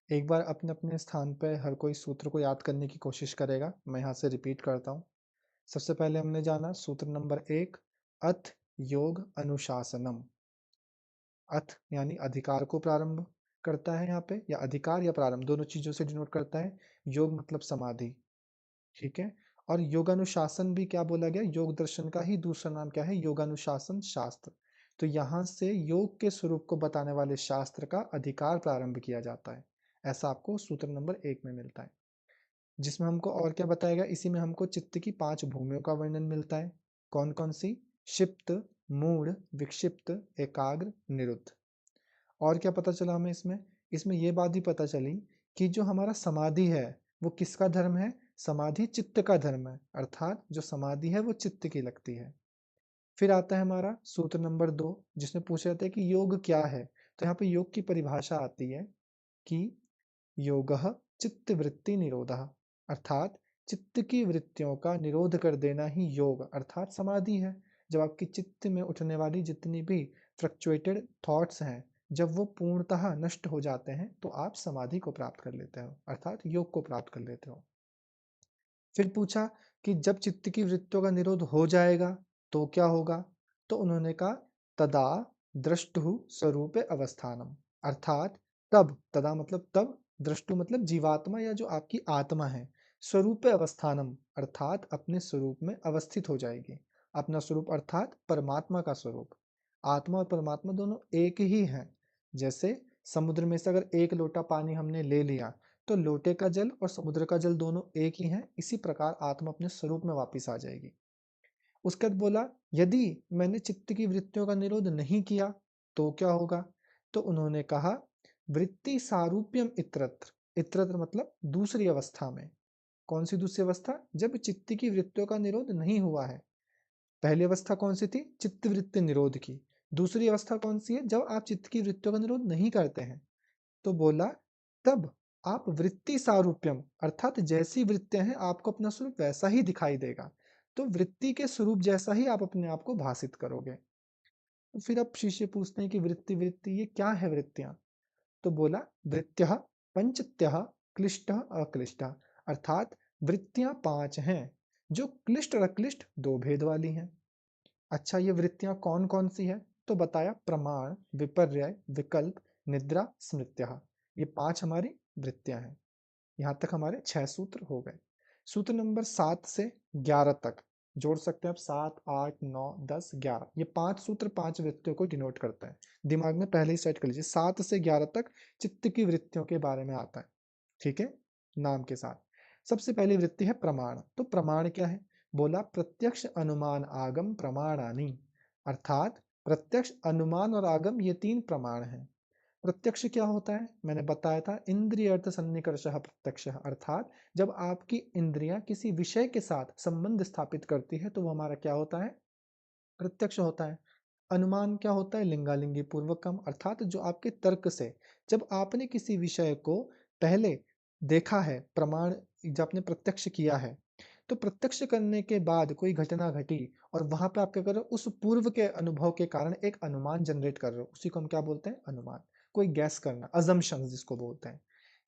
एक बार अपने अपने स्थान पर हर कोई सूत्र को याद करने की कोशिश करेगा। मैं यहाँ से रिपीट करता हूँ। सबसे पहले हमने जाना सूत्र नंबर 1, अथ योग अनुशासनम। अथ यानी अधिकार को प्रारंभ करता है यहाँ पे, या अधिकार या प्रारंभ दोनों चीजों से डिनोट करता है। योग मतलब समाधि, ठीक है। और योगानुशासन भी क्या बोला गया, योग दर्शन का ही दूसरा नाम क्या है, योगानुशासन शास्त्र। तो यहाँ से योग के स्वरूप को बताने वाले शास्त्र का अधिकार प्रारंभ किया जाता है। ऐसा आपको सूत्र नंबर 1 में मिलता है। जिसमें हमको और क्या बताएगा, इसी में हमको चित्त की 5 भूमियों का वर्णन मिलता है। कौन कौन सी, क्षिप्त, मूढ़, विक्षिप्त, एकाग्र, निरुद्ध। और क्या पता चला हमें इसमें, इसमें ये बात भी पता चली कि जो हमारा समाधि है वो किसका धर्म है, समाधि चित्त का धर्म है, अर्थात जो समाधि है वो चित्त की लगती है। फिर आता है हमारा सूत्र नंबर 2, जिसमें पूछा जाता है कि योग क्या है। तो यहाँ पे योग की परिभाषा आती है कि योगः चित्त वृत्ति निरोधः, अर्थात चित्त की वृत्तियों का निरोध कर देना ही योग अर्थात समाधि है। जब आपकी चित्त में उठने वाली जितनी भी फ्लक्चुएटेड थॉट्स हैं, जब वो पूर्णतः नष्ट हो जाते हैं तो आप समाधि को प्राप्त कर लेते हो, अर्थात योग को प्राप्त कर लेते हो। फिर पूछा कि जब चित्त की वृत्तियों का निरोध हो जाएगा तो क्या होगा, तो उन्होंने कहा तदा द्रष्टु स्वरूपे अवस्थानम, अर्थात तब, तदा मतलब तब, द्रष्टु मतलब जीवात्मा या जो आपकी आत्मा है, स्वरूपे अवस्थानम अर्थात अपने स्वरूप में अवस्थित हो जाएगी। अपना स्वरूप अर्थात परमात्मा का स्वरूप। आत्मा और परमात्मा दोनों एक ही हैं। जैसे समुद्र में से अगर एक लोटा पानी हमने ले लिया तो लोटे का जल और समुद्र का जल दोनों एक ही हैं, इसी प्रकार आत्मा अपने स्वरूप में वापस आ जाएगी। उसके बाद बोला यदि मैंने चित्त की वृत्तियों का निरोध नहीं किया तो क्या होगा, तो उन्होंने कहा वृत्ति सारूप्यम इत्रत्र, इत्रत्र मतलब दूसरी अवस्था में। कौन सी दूसरी अवस्था, जब चित्त की वृत्तियों का निरोध नहीं हुआ है। पहली अवस्था कौन सी थी, चित्त वृत्ति निरोध की। दूसरी अवस्था कौन सी है, जब आप चित्त की वृत्तियों का निरोध नहीं करते हैं। तो बोला तब आप वृत्ति सारूप्यम अर्थात जैसी वृत्तियां हैं आपको अपना स्वरूप वैसा ही दिखाई देगा। तो वृत्ति के स्वरूप जैसा ही आप अपने आप को भाषित करोगे। तो फिर अब शिष्य पूछते हैं कि वृत्ति वृत्ति ये क्या है वृत्तियां। तो बोला वृत्त्यः पंचत्यः क्लिष्टः अक्लिष्टः, अर्थात वृत्तियां 5 हैं जो क्लिष्ट और अक्लिष्ट दो भेद वाली हैं। अच्छा ये वृत्तियां कौन कौन सी है, तो बताया प्रमाण, विपर्यय, विकल्प, निद्रा, स्मृत्यः। ये 5 हमारी वृत्तियां हैं। यहाँ तक हमारे 6 सूत्र हो गए। सूत्र नंबर 7 से 11 तक जोड़ सकते हैं आप, 7, 8, 9, 10, 11, ये 5 सूत्र 5 वृत्तियों को डिनोट करता है। दिमाग में पहले ही सेट कर लीजिए, 7 से 11 तक चित्त की वृत्तियों के बारे में आता है, ठीक है, नाम के साथ। सबसे पहली वृत्ति है प्रमाण। तो प्रमाण क्या है, बोला प्रत्यक्ष अनुमान आगम प्रमाणानि, अर्थात प्रत्यक्ष अनुमान और आगम ये 3 प्रमाण हैं। प्रत्यक्ष क्या होता है, मैंने बताया था इंद्रिय अर्थ सन्निकर्षः प्रत्यक्ष, अर्थात जब आपकी इंद्रियां किसी विषय के साथ संबंध स्थापित करती है तो वो हमारा क्या होता है, प्रत्यक्ष होता है। अनुमान क्या होता है, लिंगालिंगी पूर्वकम, अर्थात जो आपके तर्क से, जब आपने किसी विषय को पहले देखा है, प्रमाण जब आपने प्रत्यक्ष किया है, तो प्रत्यक्ष करने के बाद कोई घटना घटी और वहां पे आप क्या कर रहे हो, उस पूर्व के अनुभव के कारण एक अनुमान जनरेट कर रहे हो, उसी को हम क्या बोलते हैं, अनुमान। कोई गैस करना, अजम्पशन जिसको बोलते हैं।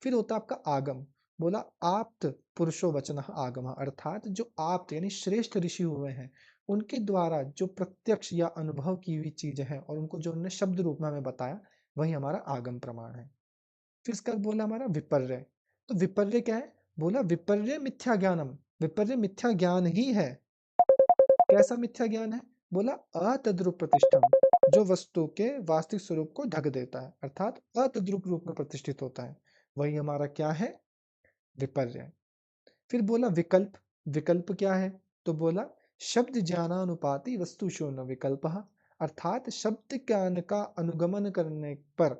फिर होता है आपका आगम। बोला आप्त पुरुषो वचन आगम, अर्थात जो आप्त यानी श्रेष्ठ ऋषि हुए हैं उनके द्वारा जो प्रत्यक्ष या अनुभव की हुई चीजें हैं और उनको जो उन्होंने शब्द रूप में हमें बताया, वही हमारा आगम प्रमाण है। फिर इसका बोला हमारा विपर्य। तो विपर्य क्या है, बोला विपर्य मिथ्या ज्ञानम, विपर्य मिथ्या ज्ञान ही है। कैसा मिथ्या ज्ञान है, बोला अतद्रुप प्रतिष्ठम, जो वस्तु के वास्तविक स्वरूप को ढक देता है, अर्थात अतद्रुप रूप में प्रतिष्ठित होता है, वही हमारा क्या है, विपर्य। फिर बोला विकल्प। विकल्प क्या है, तो बोला शब्द ज्ञानानुपाति वस्तु शून्य विकल्प, अर्थात शब्द ज्ञान का अनुगमन करने पर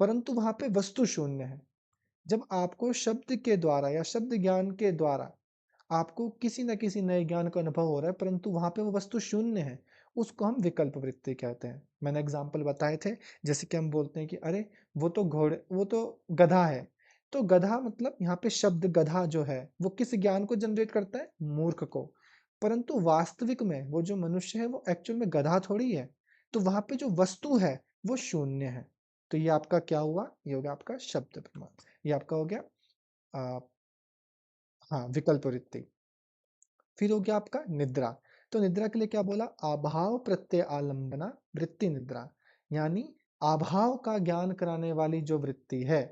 परंतु वहां पे वस्तु शून्य है। जब आपको शब्द के द्वारा या शब्द ज्ञान के द्वारा आपको किसी न किसी नए ज्ञान का अनुभव हो रहा है परंतु वहां पे वो वस्तु शून्य है, उसको हम विकल्प वृत्ति कहते हैं। मैंने एग्जाम्पल बताए थे, जैसे कि हम बोलते हैं कि अरे वो तो घोड़े, वो तो गधा है। तो गधा मतलब यहाँ पे शब्द गधा जो है वो किस ज्ञान को जनरेट करता है, मूर्ख को। परंतु वास्तविक में वो जो मनुष्य है वो एक्चुअल में गधा थोड़ी है। तो वहां पे जो वस्तु है वो शून्य है। तो ये आपका क्या हुआ, ये हो गया आपका शब्द प्रमाण, ये आपका हो गया आ, हाँ विकल्प वृत्ति। फिर हो गया आपका निद्रा। तो निद्रा के लिए क्या बोला, अभाव प्रत्यय आलंबना वृत्ति निद्रा, यानी अभाव का ज्ञान कराने वाली जो वृत्ति है,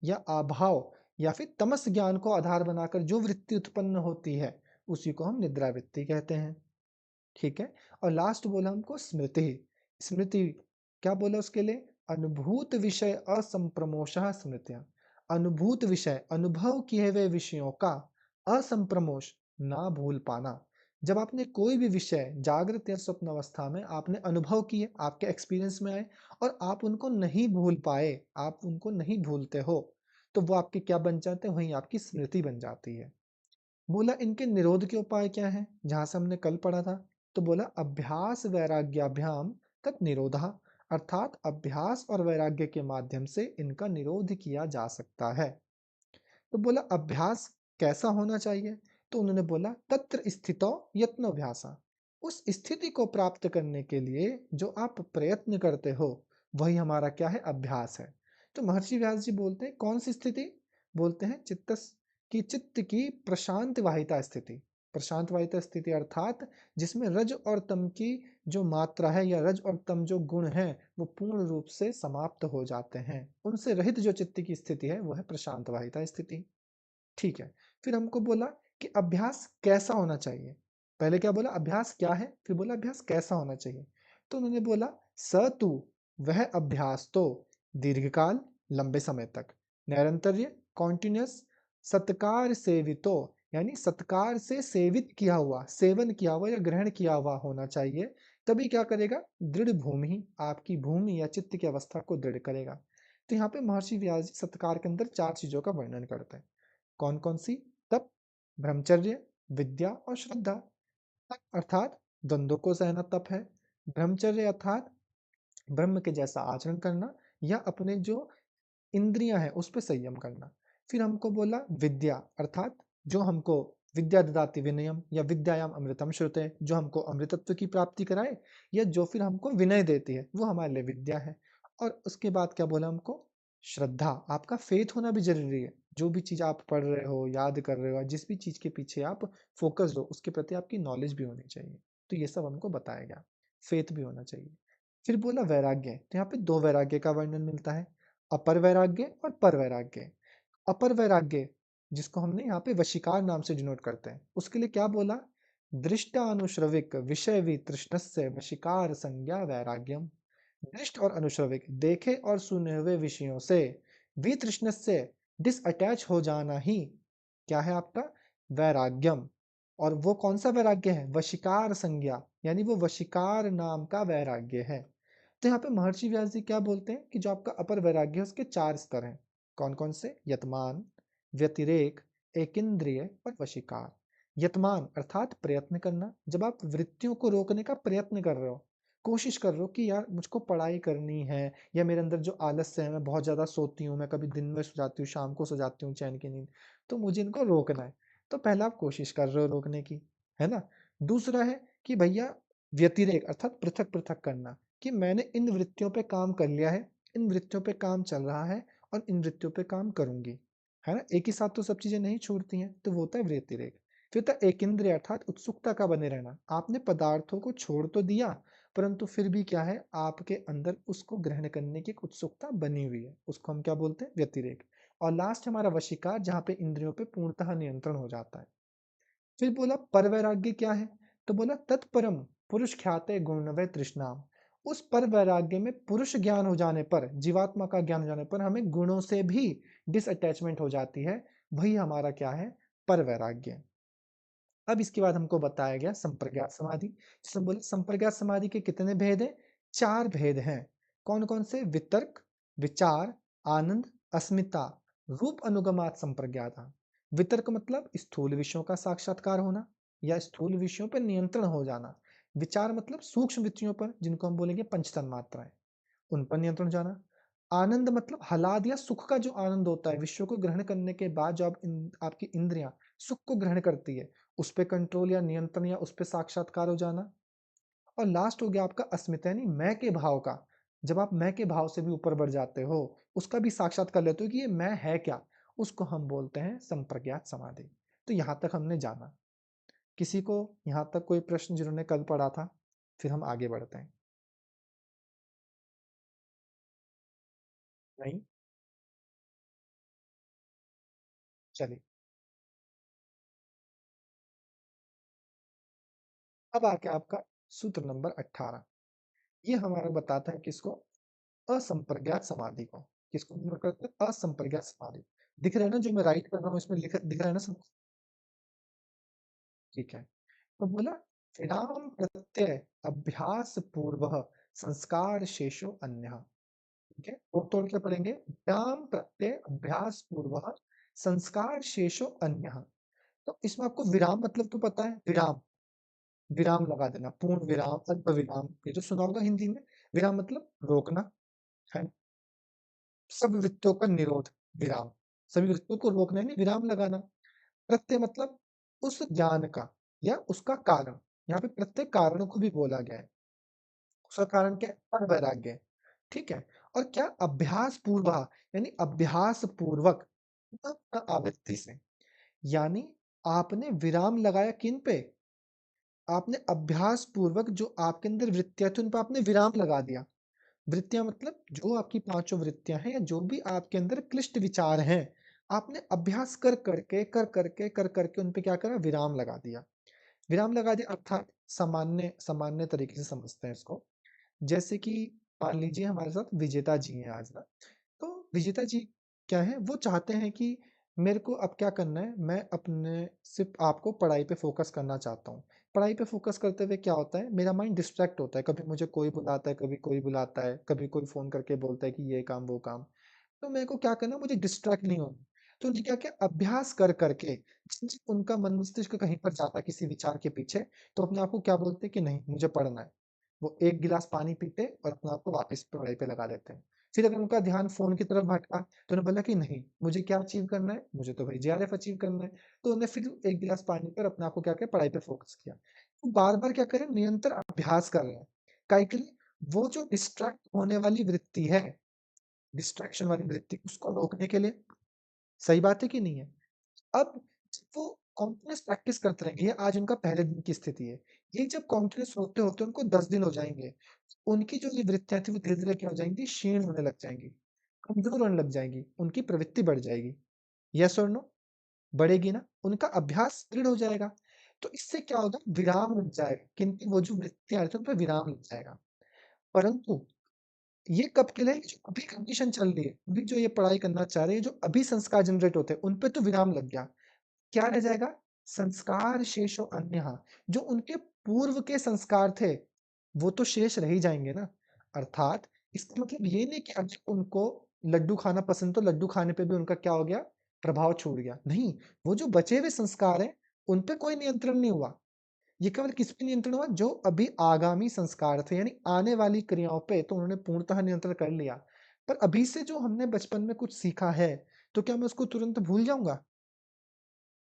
या अभाव या फिर तमस ज्ञान को आधार बनाकर जो वृत्ति उत्पन्न होती है, उसी को हम निद्रा वृत्ति कहते हैं। ठीक है। और लास्ट बोला हमको स्मृति। स्मृति क्या बोला उसके लिए, अनुभूत विषय असंप्रमोषः स्मृतियां। अनुभूत विषय, अनुभव किए हुए विषयों का असंप्रमोश, ना भूल पाना। जब आपने कोई भी विषय जागृत या स्वप्न अवस्था में आपने अनुभव किए, आपके एक्सपीरियंस में आए और आप उनको नहीं भूल पाए, आप उनको नहीं भूलते हो, तो वो आपके क्या बन जाते हैं, वही आपकी स्मृति बन जाती है। बोला इनके निरोध के उपाय क्या है, जहां से हमने कल पढ़ा था। तो बोला अभ्यास वैराग्याभ्याम तत् निरोधः, अर्थात अभ्यास और वैराग्य के माध्यम से इनका निरोध किया जा सकता है। तो बोला अभ्यास कैसा होना चाहिए, तो उन्होंने बोला तत्र स्थितो यत्नोभ्यासा, उस स्थिति को प्राप्त करने के लिए जो आप प्रयत्न करते हो, वही हमारा क्या है, अभ्यास है। तो महर्षि व्यास जी बोलते हैं कौन सी स्थिति, बोलते हैं चित्त की प्रशांत वाहिता स्थिति। प्रशांत वाहिता स्थिति अर्थात जिसमें रज और तम की जो मात्रा है, या रज और तम जो गुण है, वो पूर्ण रूप से समाप्त हो जाते हैं, उनसे रहित जो चित्त की स्थिति है, वो है प्रशांत वाहिता स्थिति। ठीक है। फिर हमको बोला कि अभ्यास कैसा होना चाहिए। पहले क्या बोला, अभ्यास क्या है, फिर बोला अभ्यास कैसा होना चाहिए। तो उन्होंने बोला स तु, वह अभ्यास तो दीर्घकाल, लंबे समय तक, निरंतर्य, कॉन्टिन्यूस, सत्कार सेवितो, यानी सत्कार से सेवित किया हुआ, सेवन किया हुआ या ग्रहण किया हुआ होना चाहिए। तभी क्या करेगा, दृढ़ भूमि, आपकी भूमि या चित्त की अवस्था को दृढ़ करेगा। तो यहाँ पे महर्षि व्यास जी सत्कार के अंदर 4 चीजों का वर्णन करते हैं। कौन कौन सी, तप, ब्रह्मचर्य, विद्या और श्रद्धा। तप अर्थात द्वंद्वों को सहना तप है। ब्रह्मचर्य अर्थात ब्रह्म के जैसा आचरण करना, या अपने जो इंद्रियां हैं उस पर संयम करना। फिर हमको बोला विद्या अर्थात जो हमको विद्या ददाति विनयम, या विद्यायाम अमृतम श्रुते, जो हमको अमृतत्व की प्राप्ति कराए, या जो फिर हमको विनय देती है, वो हमारे लिए विद्या है। और उसके बाद क्या बोला हमको, श्रद्धा, आपका फेथ होना भी जरूरी है। जो भी चीज आप पढ़ रहे हो, याद कर रहे हो, जिस भी चीज के पीछे आप फोकस्ड हो, उसके प्रति आपकी नॉलेज भी होनी चाहिए। तो ये सब हमको बताया गया, फेथ भी होना चाहिए। फिर बोला वैराग्य, तो यहाँ पे 2 वैराग्य का वर्णन मिलता है, अपर वैराग्य और पर वैराग्य। अपर वैराग्य जिसको हमने यहाँ पे वशीकार नाम से डिनोट करते हैं, उसके लिए क्या बोला, दृष्टानुश्रविक विषय वितृष्णस्य वशीकार संज्ञा वैराग्यम। दृष्ट और अनुश्रविक, देखे और सुने हुए विषयों से वितृष्णस्य डिसअटैच हो जाना ही क्या है आपका, वैराग्यम। और वो कौन सा वैराग्य है, वशीकार संज्ञा, यानी वो वशीकार नाम का वैराग्य है। तो यहाँ पे महर्षि व्यास जी क्या बोलते हैं कि जो आपका अपर वैराग्य है उसके 4 स्तर हैं। कौन कौन से, यतमान, व्यतिरेक, एकिंद्रिय और वशीकार। यतमान अर्थात प्रयत्न करना, जब आप वृत्तियों को रोकने का प्रयत्न कर रहे हो, कोशिश कर रहे हो कि यार मुझको पढ़ाई करनी है, या मेरे अंदर जो आलस्य है, मैं बहुत ज्यादा सोती हूँ, मैं कभी दिन में सो जाती हूँ, शाम को सो जाती हूँ चैन की नींद, तो मुझे इनको रोकना है। तो पहला आप कोशिश कर रहे हो रोकने की, है ना। दूसरा है कि भैया व्यतिरेक अर्थात पृथक पृथक करना, कि मैंने इन वृत्तियों पे काम कर लिया है, इन वृत्तियों पे काम चल रहा है, और इन वृत्तियों पे काम करूंगी, है ना। एक ही साथ तो सब चीजें नहीं छूटती हैं, तो वो होता है व्यतिरेक। फिर होता है एकेंद्रिय अर्थात उत्सुकता का बने रहना, आपने पदार्थों को छोड़ तो दिया, परंतु फिर भी क्या है, आपके अंदर उसको ग्रहण करने की एक उत्सुकता बनी हुई है, उसको हम क्या बोलते हैं, व्यतिरेक। और लास्ट हमारा वशीकार, जहाँ पे इंद्रियों पे पूर्णतः नियंत्रण हो जाता है। फिर बोला परवैराग्य क्या है, तो बोला तत्परम पुरुष ख्याते गुणवय तृष्णाम। उस पर वैराग्य में पुरुष ज्ञान हो जाने पर, जीवात्मा का ज्ञान हो जाने पर हमें गुणों से भी डिसअटैचमेंट हो जाती है, वही हमारा क्या है, पर वैराग्य। अब इसके बाद हमको बताया गया संप्रज्ञात समाधि, जिसमें बोले संप्रज्ञात समाधि के कितने भेद हैं, 4 भेद हैं। कौन कौन से, वितर्क, विचार, आनंद, अस्मिता, रूप अनुगमात संप्रज्ञात। वितर्क मतलब स्थूल विषयों का साक्षात्कार होना, या स्थूल विषयों पर नियंत्रण हो जाना। विचार मतलब सूक्ष्म विषयों पर, जिनको हम बोलेंगे पंच तन्मात्राएं, उन पर नियंत्रण जाना। आनंद मतलब हलाद या सुख का जो आनंद होता है, विषयों को ग्रहण करने के बाद जो आपकी इंद्रियां सुख को ग्रहण करती है, उस पे कंट्रोल या नियंत्रण, या उस पे साक्षात्कार हो जाना। और लास्ट हो गया आपका अस्मिता, यानी मैं के भाव का, जब आप मैं के भाव से भी ऊपर बढ़ जाते हो, उसका भी साक्षात कर लेते हो कि ये मैं है क्या, उसको हम बोलते हैं संप्रज्ञात समाधि। तो यहाँ तक हमने जाना। किसी को यहाँ तक कोई प्रश्न जिन्होंने कल पढ़ा था? फिर हम आगे बढ़ते हैं। नहीं? चलिए, अब आ गया आपका सूत्र नंबर 18। ये हमारा बताता है किसको? असंप्रज्ञात समाधि को। किसको हम करते हैं? असंप्रज्ञात समाधि। दिख रहा है ना जो मैं राइट कर रहा हूँ इसमें दिख रहा है ना सब? ठीक है। तो बोला विराम प्रत्यय अभ्यास पूर्व संस्कार शेषो अन्य। ठीक है, वो तोड़ के पढ़ेंगे। विराम प्रत्यय अभ्यास पूर्व संस्कार शेषो अन्य। तो इसमें आपको विराम मतलब तो पता है, विराम, विराम लगा देना, पूर्ण विराम, अल्प विराम, ये तो सुना होगा हिंदी में। विराम मतलब रोकना है। सब वृत्तों का निरोध, विराम। सभी वृत्तों को रोकना यानी विराम लगाना। प्रत्यय मतलब उस ज्ञान का या उसका कारण। यहाँ पे प्रत्येक कारणों को भी बोला गया है। उसका कारण क्या है? अवैराग्य। ठीक है। और क्या? अभ्यास पूर्व, यानी अभ्यास पूर्वक, आवृत्ति से। यानी आपने विराम लगाया किन पे? आपने अभ्यास पूर्वक जो आपके अंदर वृत्तियां थी उन पर आपने विराम लगा दिया। वृत्तियां मतलब जो आपकी पांचों वृत्तियां हैं या जो भी आपके अंदर क्लिष्ट विचार हैं, आपने अभ्यास कर करके उन पे क्या करा? विराम लगा दिया। विराम लगा दिया अर्थात सामान्य सामान्य तरीके से समझते हैं इसको। जैसे कि मान लीजिए हमारे साथ विजेता जी हैं आज ना, तो विजेता जी क्या है? वो चाहते हैं कि मेरे को अब क्या करना है, मैं अपने सिर्फ आपको पढ़ाई पे फोकस करना चाहता हूँ। पढ़ाई पे फोकस करते हुए क्या होता है, मेरा माइंड डिस्ट्रैक्ट होता है, कभी मुझे कोई बुलाता है, कभी कोई बुलाता है, कभी कोई फोन करके बोलता है कि ये काम वो काम। तो मेरे को क्या करना, मुझे डिस्ट्रैक्ट नहीं होना। तो उन्हें क्या क्या अभ्यास कर करके उनका मन मस्तिष्क कहीं पर जाता है किसी विचार के पीछे, तो अपने आप को क्या बोलते हैं कि नहीं मुझे पढ़ना है। वो एक गिलास पानी पीते और अपने आप को वापस पढ़ाई पे लगा लेते हैं। फिर अगर उनका ध्यान फोन की तरफ भटका तो उन्होंने बोला कि नहीं मुझे क्या अचीव करना है, मुझे तो भाई जेआरएफ अचीव करना है। तो उन्हें फिर एक गिलास पानी पर अपने आप को क्या किया, पढ़ाई पे फोकस किया। तो बार बार क्या करें, निरंतर अभ्यास कर रहे हैं। काहे के लिए? वो जो डिस्ट्रैक्ट होने वाली वृत्ति है, डिस्ट्रैक्शन वाली वृत्ति, उसको रोकने के लिए। सही बात है कि नहीं है? अब वो कंटीन्यूअस प्रैक्टिस करते रहेंगे, ये आज उनका पहले दिन की स्थिति है। ये जब कंटीन्यूअस होते होते उनको 10 दिन हो जाएंगे, उनकी जो ये वृत्तियां थी वो धीरे धीरे क्या हो जाएंगी, क्षीण होने लग जाएंगी, कमजोर होने लग जाएंगी, उनकी प्रवृत्ति बढ़ जाएगी। यस और नो? बढ़ेगी ना, उनका अभ्यास दृढ़ हो जाएगा। तो इससे क्या होगा, विराम लग जाएगा, किंतु वो जो वृत्तियां थी उन पर विराम लग जाएगा। परंतु ये कब के लिए, जो अभी कंडीशन चल रही है, अभी जो ये पढ़ाई करना चाह रहे हैं, जो अभी संस्कार जनरेट होते हैं उन पे तो विराम लग गया। क्या रह जाएगा? संस्कार शेषो अन्यः। जो उनके पूर्व के संस्कार थे वो तो शेष रह ही जाएंगे ना। अर्थात इसका मतलब ये नहीं कि अब उनको लड्डू खाना पसंद तो लड्डू खाने पे भी उनका क्या हो गया, प्रभाव छूट गया, नहीं। वो जो बचे हुए संस्कार हैं उन पे कोई नियंत्रण नहीं हुआ। ये केवल किस पे नियंत्रण हुआ, जो अभी आगामी संस्कार थे यानी आने वाली क्रियाओं पे तो उन्होंने पूर्णतः नियंत्रण कर लिया। पर अभी से जो हमने बचपन में कुछ सीखा है, तो क्या मैं उसको तुरंत भूल जाऊंगा?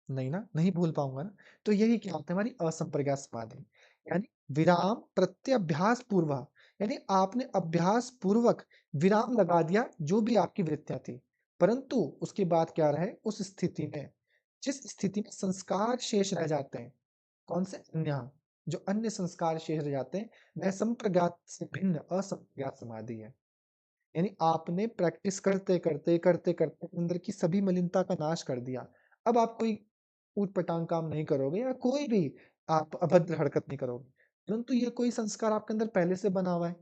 नहीं ना, नहीं भूल पाऊंगा ना। तो यही क्या होता है, हमारी असंप्रज्ञात समाधि। यानी विराम प्रत्यभ्यास पूर्व, यानी आपने अभ्यास पूर्वक विराम लगा दिया जो भी आपकी वृत्तियां थी। परंतु उसके बाद क्या रहे, उस स्थिति में, जिस स्थिति में संस्कार शेष रह जाते हैं, कौन से? अन्य, जो अन्य संस्कार शेष रह जाते हैं, वह संप्रज्ञात से भिन्न असंप्रज्ञात समाधि है। यानी आपने प्रैक्टिस करते करते अंदर की सभी मलिनता का नाश कर दिया। अब आप कोई ऊट-पटांग काम नहीं करोगे या कोई भी आप अभद्र हरकत नहीं करोगे। परंतु ये कोई संस्कार आपके अंदर पहले से बना हुआ है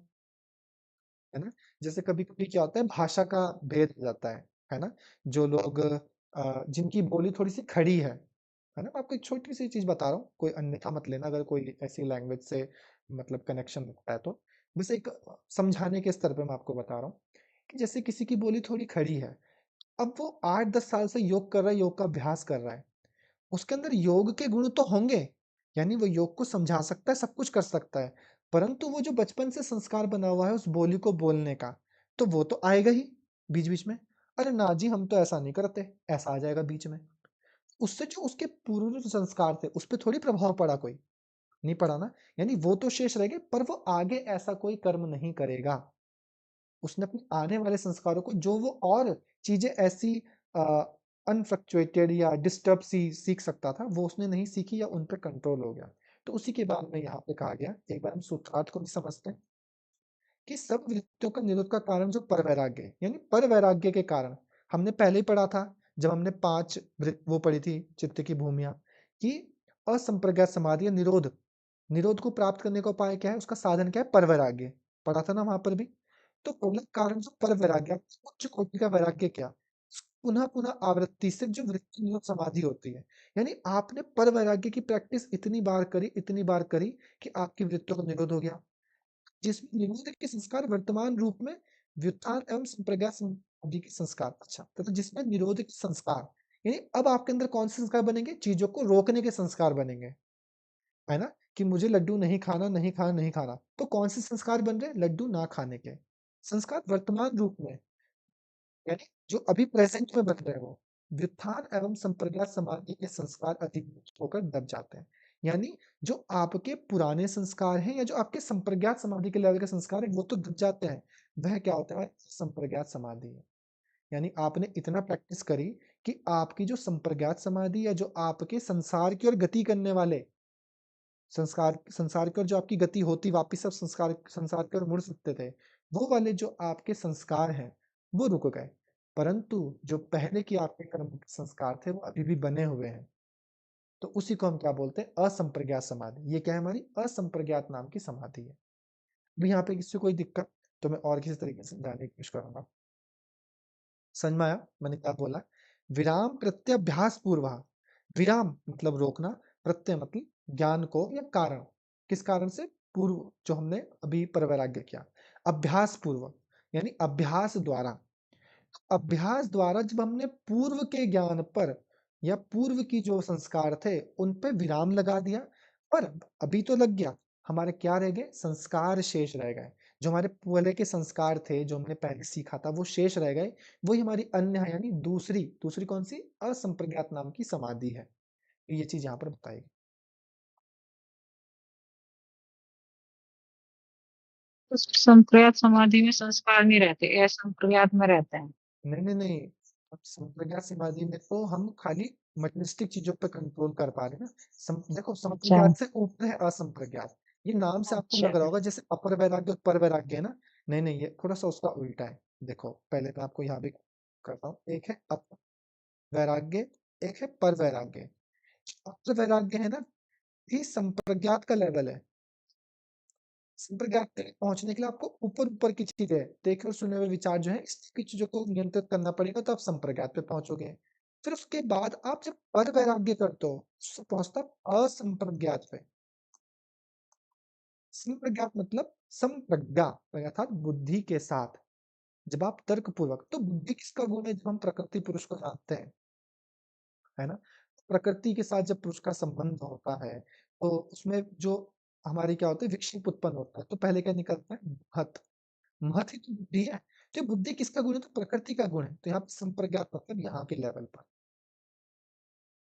ना? जैसे कभी-कभी क्या होता है, भाषा का भेद हो जाता है ना? जो लोग जिनकी बोली थोड़ी-सी खड़ी है ना? मैं आपको एक छोटी-सी चीज़ बता रहा हूँ, कोई अन्यथा मत लेना अगर कोई ऐसी लैंग्वेज से मतलब कनेक्शन रखता है तो। बस एक समझाने के स्तर पे मैं आपको बता रहा हूँ, कि जैसे किसी की बोली थोड़ी खड़ी है, अब वो 8-10 साल से योग कर रहा है, योग का अभ्यास कर रहा है। उसके अंदर योग के गुण तो होंगे, यानी वो योग को समझा सकता है, सब कुछ कर सकता है। परंतु वो जो बचपन से संस्कार बना हुआ है उस बोली को बोलने का, तो वो तो आएगा ही बीच-बीच में। अरे ना जी हम तो ऐसा नहीं करते, ऐसा आ जाएगा बीच में। उससे जो उसके पूर्व जो संस्कार थे, उस पे थोड़ी प्रभाव पड़ा कोई, नहीं पड़ा ना। यानी वो तो शेष रह गए पर वो आगे ऐसा कोई कर्म नहीं करेगा। उसने अपने आने वाले संस्कारों को जो वो और चीजें ऐसी अनफ्लक्चुएटेड या डिस्टर्ब सी सीख सकता था, वो उसने नहीं सीखी या उन पर कंट्रोल हो गया। तो उसी के बाद में यहाँ पे कहा गया, एक बार हम सूत्रार्थ को भी समझते हैं कि सब वृत्तियों का निरोध का कारण जो परवैराग्य है, यानी परवैराग्य के कारण हमने पहले ही पढ़ा था, जब हमने 5 वो पढ़ी थी चित्त की भूमियां, कि असंप्रज्ञात समाधि या निरोध, निरोध को प्राप्त करने का उपाय क्या है, उसका साधन क्या है, परवैराग्य। पढ़ा था ना वहां पर भी। तो पहला कारण जो परवैराग्य, उच्च कोटि का वैराग्य क्या, पुनः पुनः आवृत्ति से जो वृत्ति निरोध समाधि होती है, यानी आपने परवैराग्य की प्रैक्टिस इतनी बार करी कि आपकी वृत्तियों का निरोध हो गया, जिसमें निरोध के संस्कार वर्तमान रूप में व्युत्थान एवं संप्रज्ञात समाधि के संस्कार, अच्छा तो जिसमें निरोध के संस्कार, यानी अब आपके अंदर कौन से संस्कार बनेंगे, चीजों को रोकने के संस्कार बनेंगे, है ना, कि मुझे लड्डू नहीं खाना, नहीं खाना, नहीं खाना, तो कौन से संस्कार बन रहे हैं, लड्डू ना खाने के संस्कार वर्तमान रूप में, यानी जो अभी प्रेजेंट में बन रहे हैं, वो व्युत्थान एवं संप्रज्ञात समाधि के संस्कार अधिक होकर दब जाते हैं। यानी जो आपके पुराने संस्कार हैं या जो आपके संप्रज्ञात समाधि के लेवल के संस्कार हैं, वो तो दब जाते हैं। वह क्या होता है, संप्रज्ञात समाधि है। यानी आपने इतना प्रैक्टिस करी कि आपकी जो संप्रज्ञात समाधि या जो आपके संसार की ओर गति करने वाले संस्कार, संसार की ओर जो आपकी गति होती, वापिस सब संस्कार संसार की ओर मुड़ सकते थे, वो वाले जो आपके संस्कार हैं वो रुक गए, परंतु जो पहले की आपके कर्म के संस्कार थे वो अभी भी बने हुए हैं। तो उसी को हम क्या बोलते हैं, असंप्रज्ञात समाधि। ये क्या है, हमारी असंप्रज्ञात नाम की समाधि है। अभी यहाँ पे किसी को कोई दिक्कत, तो मैं और किसी तरीके से समझाने की कोशिश करूंगा। समझ में आया मैंने क्या बोला, विराम प्रत्यभ्यास पूर्व, विराम मतलब रोकना, प्रत्यय मतलब ज्ञान को या कारण, किस कारण से, पूर्व जो हमने अभी परवैराग्य किया, अभ्यास पूर्व यानी अभ्यास द्वारा, अभ्यास द्वारा जब हमने पूर्व के ज्ञान पर या पूर्व की जो संस्कार थे उन पे विराम लगा दिया, पर अभी तो लग गया, हमारे क्या रह गए, संस्कार शेष रह गए, जो हमारे पहले के संस्कार थे जो हमने पहले सीखा था वो शेष रह गए, वही हमारी अन्य है, यानी दूसरी दूसरी कौन सी, असंप्रज्ञात नाम की समाधि है। ये चीज यहाँ पर बताएगी। तो संप्रज्ञात समाधि में संस्कार नहीं रहते, असंप्रज्ञात में रहते हैं। नहीं नहीं नहीं, अब संप्रज्ञात समाधि में तो हम खाली मटेरियलिस्टिक चीजों पे कंट्रोल कर पा रहे हैं ना। देखो अच्छा। संप्रज्ञात से ऊपर है असंप्रज्ञात, ये नाम से आपको अच्छा। लग रहा होगा जैसे अपर वैराग्य और पर वैराग्य है ना, नहीं नहीं, ये थोड़ा सा उसका उल्टा है। देखो पहले मैं आपको यहाँ भी करता हूँ, एक है अपर वैराग्य, एक है पर वैराग्य। अपर वैराग्य है ना, ये संप्रज्ञात का लेवल है। संप्रज्ञात तक पहुंचने के लिए आपको ऊपर ऊपर की चीजें, देखे और सुने हुए विचार जो है इसकी चीजों को नियंत्रित करना पड़ेगा, तो आप संप्रज्ञात पे पहुंचोगे। फिर उसके बाद आप जब पर वैराग्य करते हो उससे पहुंचता असंप्रज्ञात पे। संप्रज्ञात मतलब संप्रज्ञा अर्थात बुद्धि के साथ, जब आप तर्क पूर्वक, तो बुद्धि किसका गुण है, जब हम प्रकृति पुरुष को जानते हैं, है ना, प्रकृति के साथ जब पुरुष का संबंध होता है तो उसमें जो हमारी क्या होता है, विक्षेप उत्पन्न होता है, तो पहले क्या निकलता है, महत, महत ही तो बुद्धि है। तो ये बुद्धि किसका गुण है, तो प्रकृति का गुण है, तो यहाँ पे संप्रज्ञात मतलब यहाँ के लेवल पर,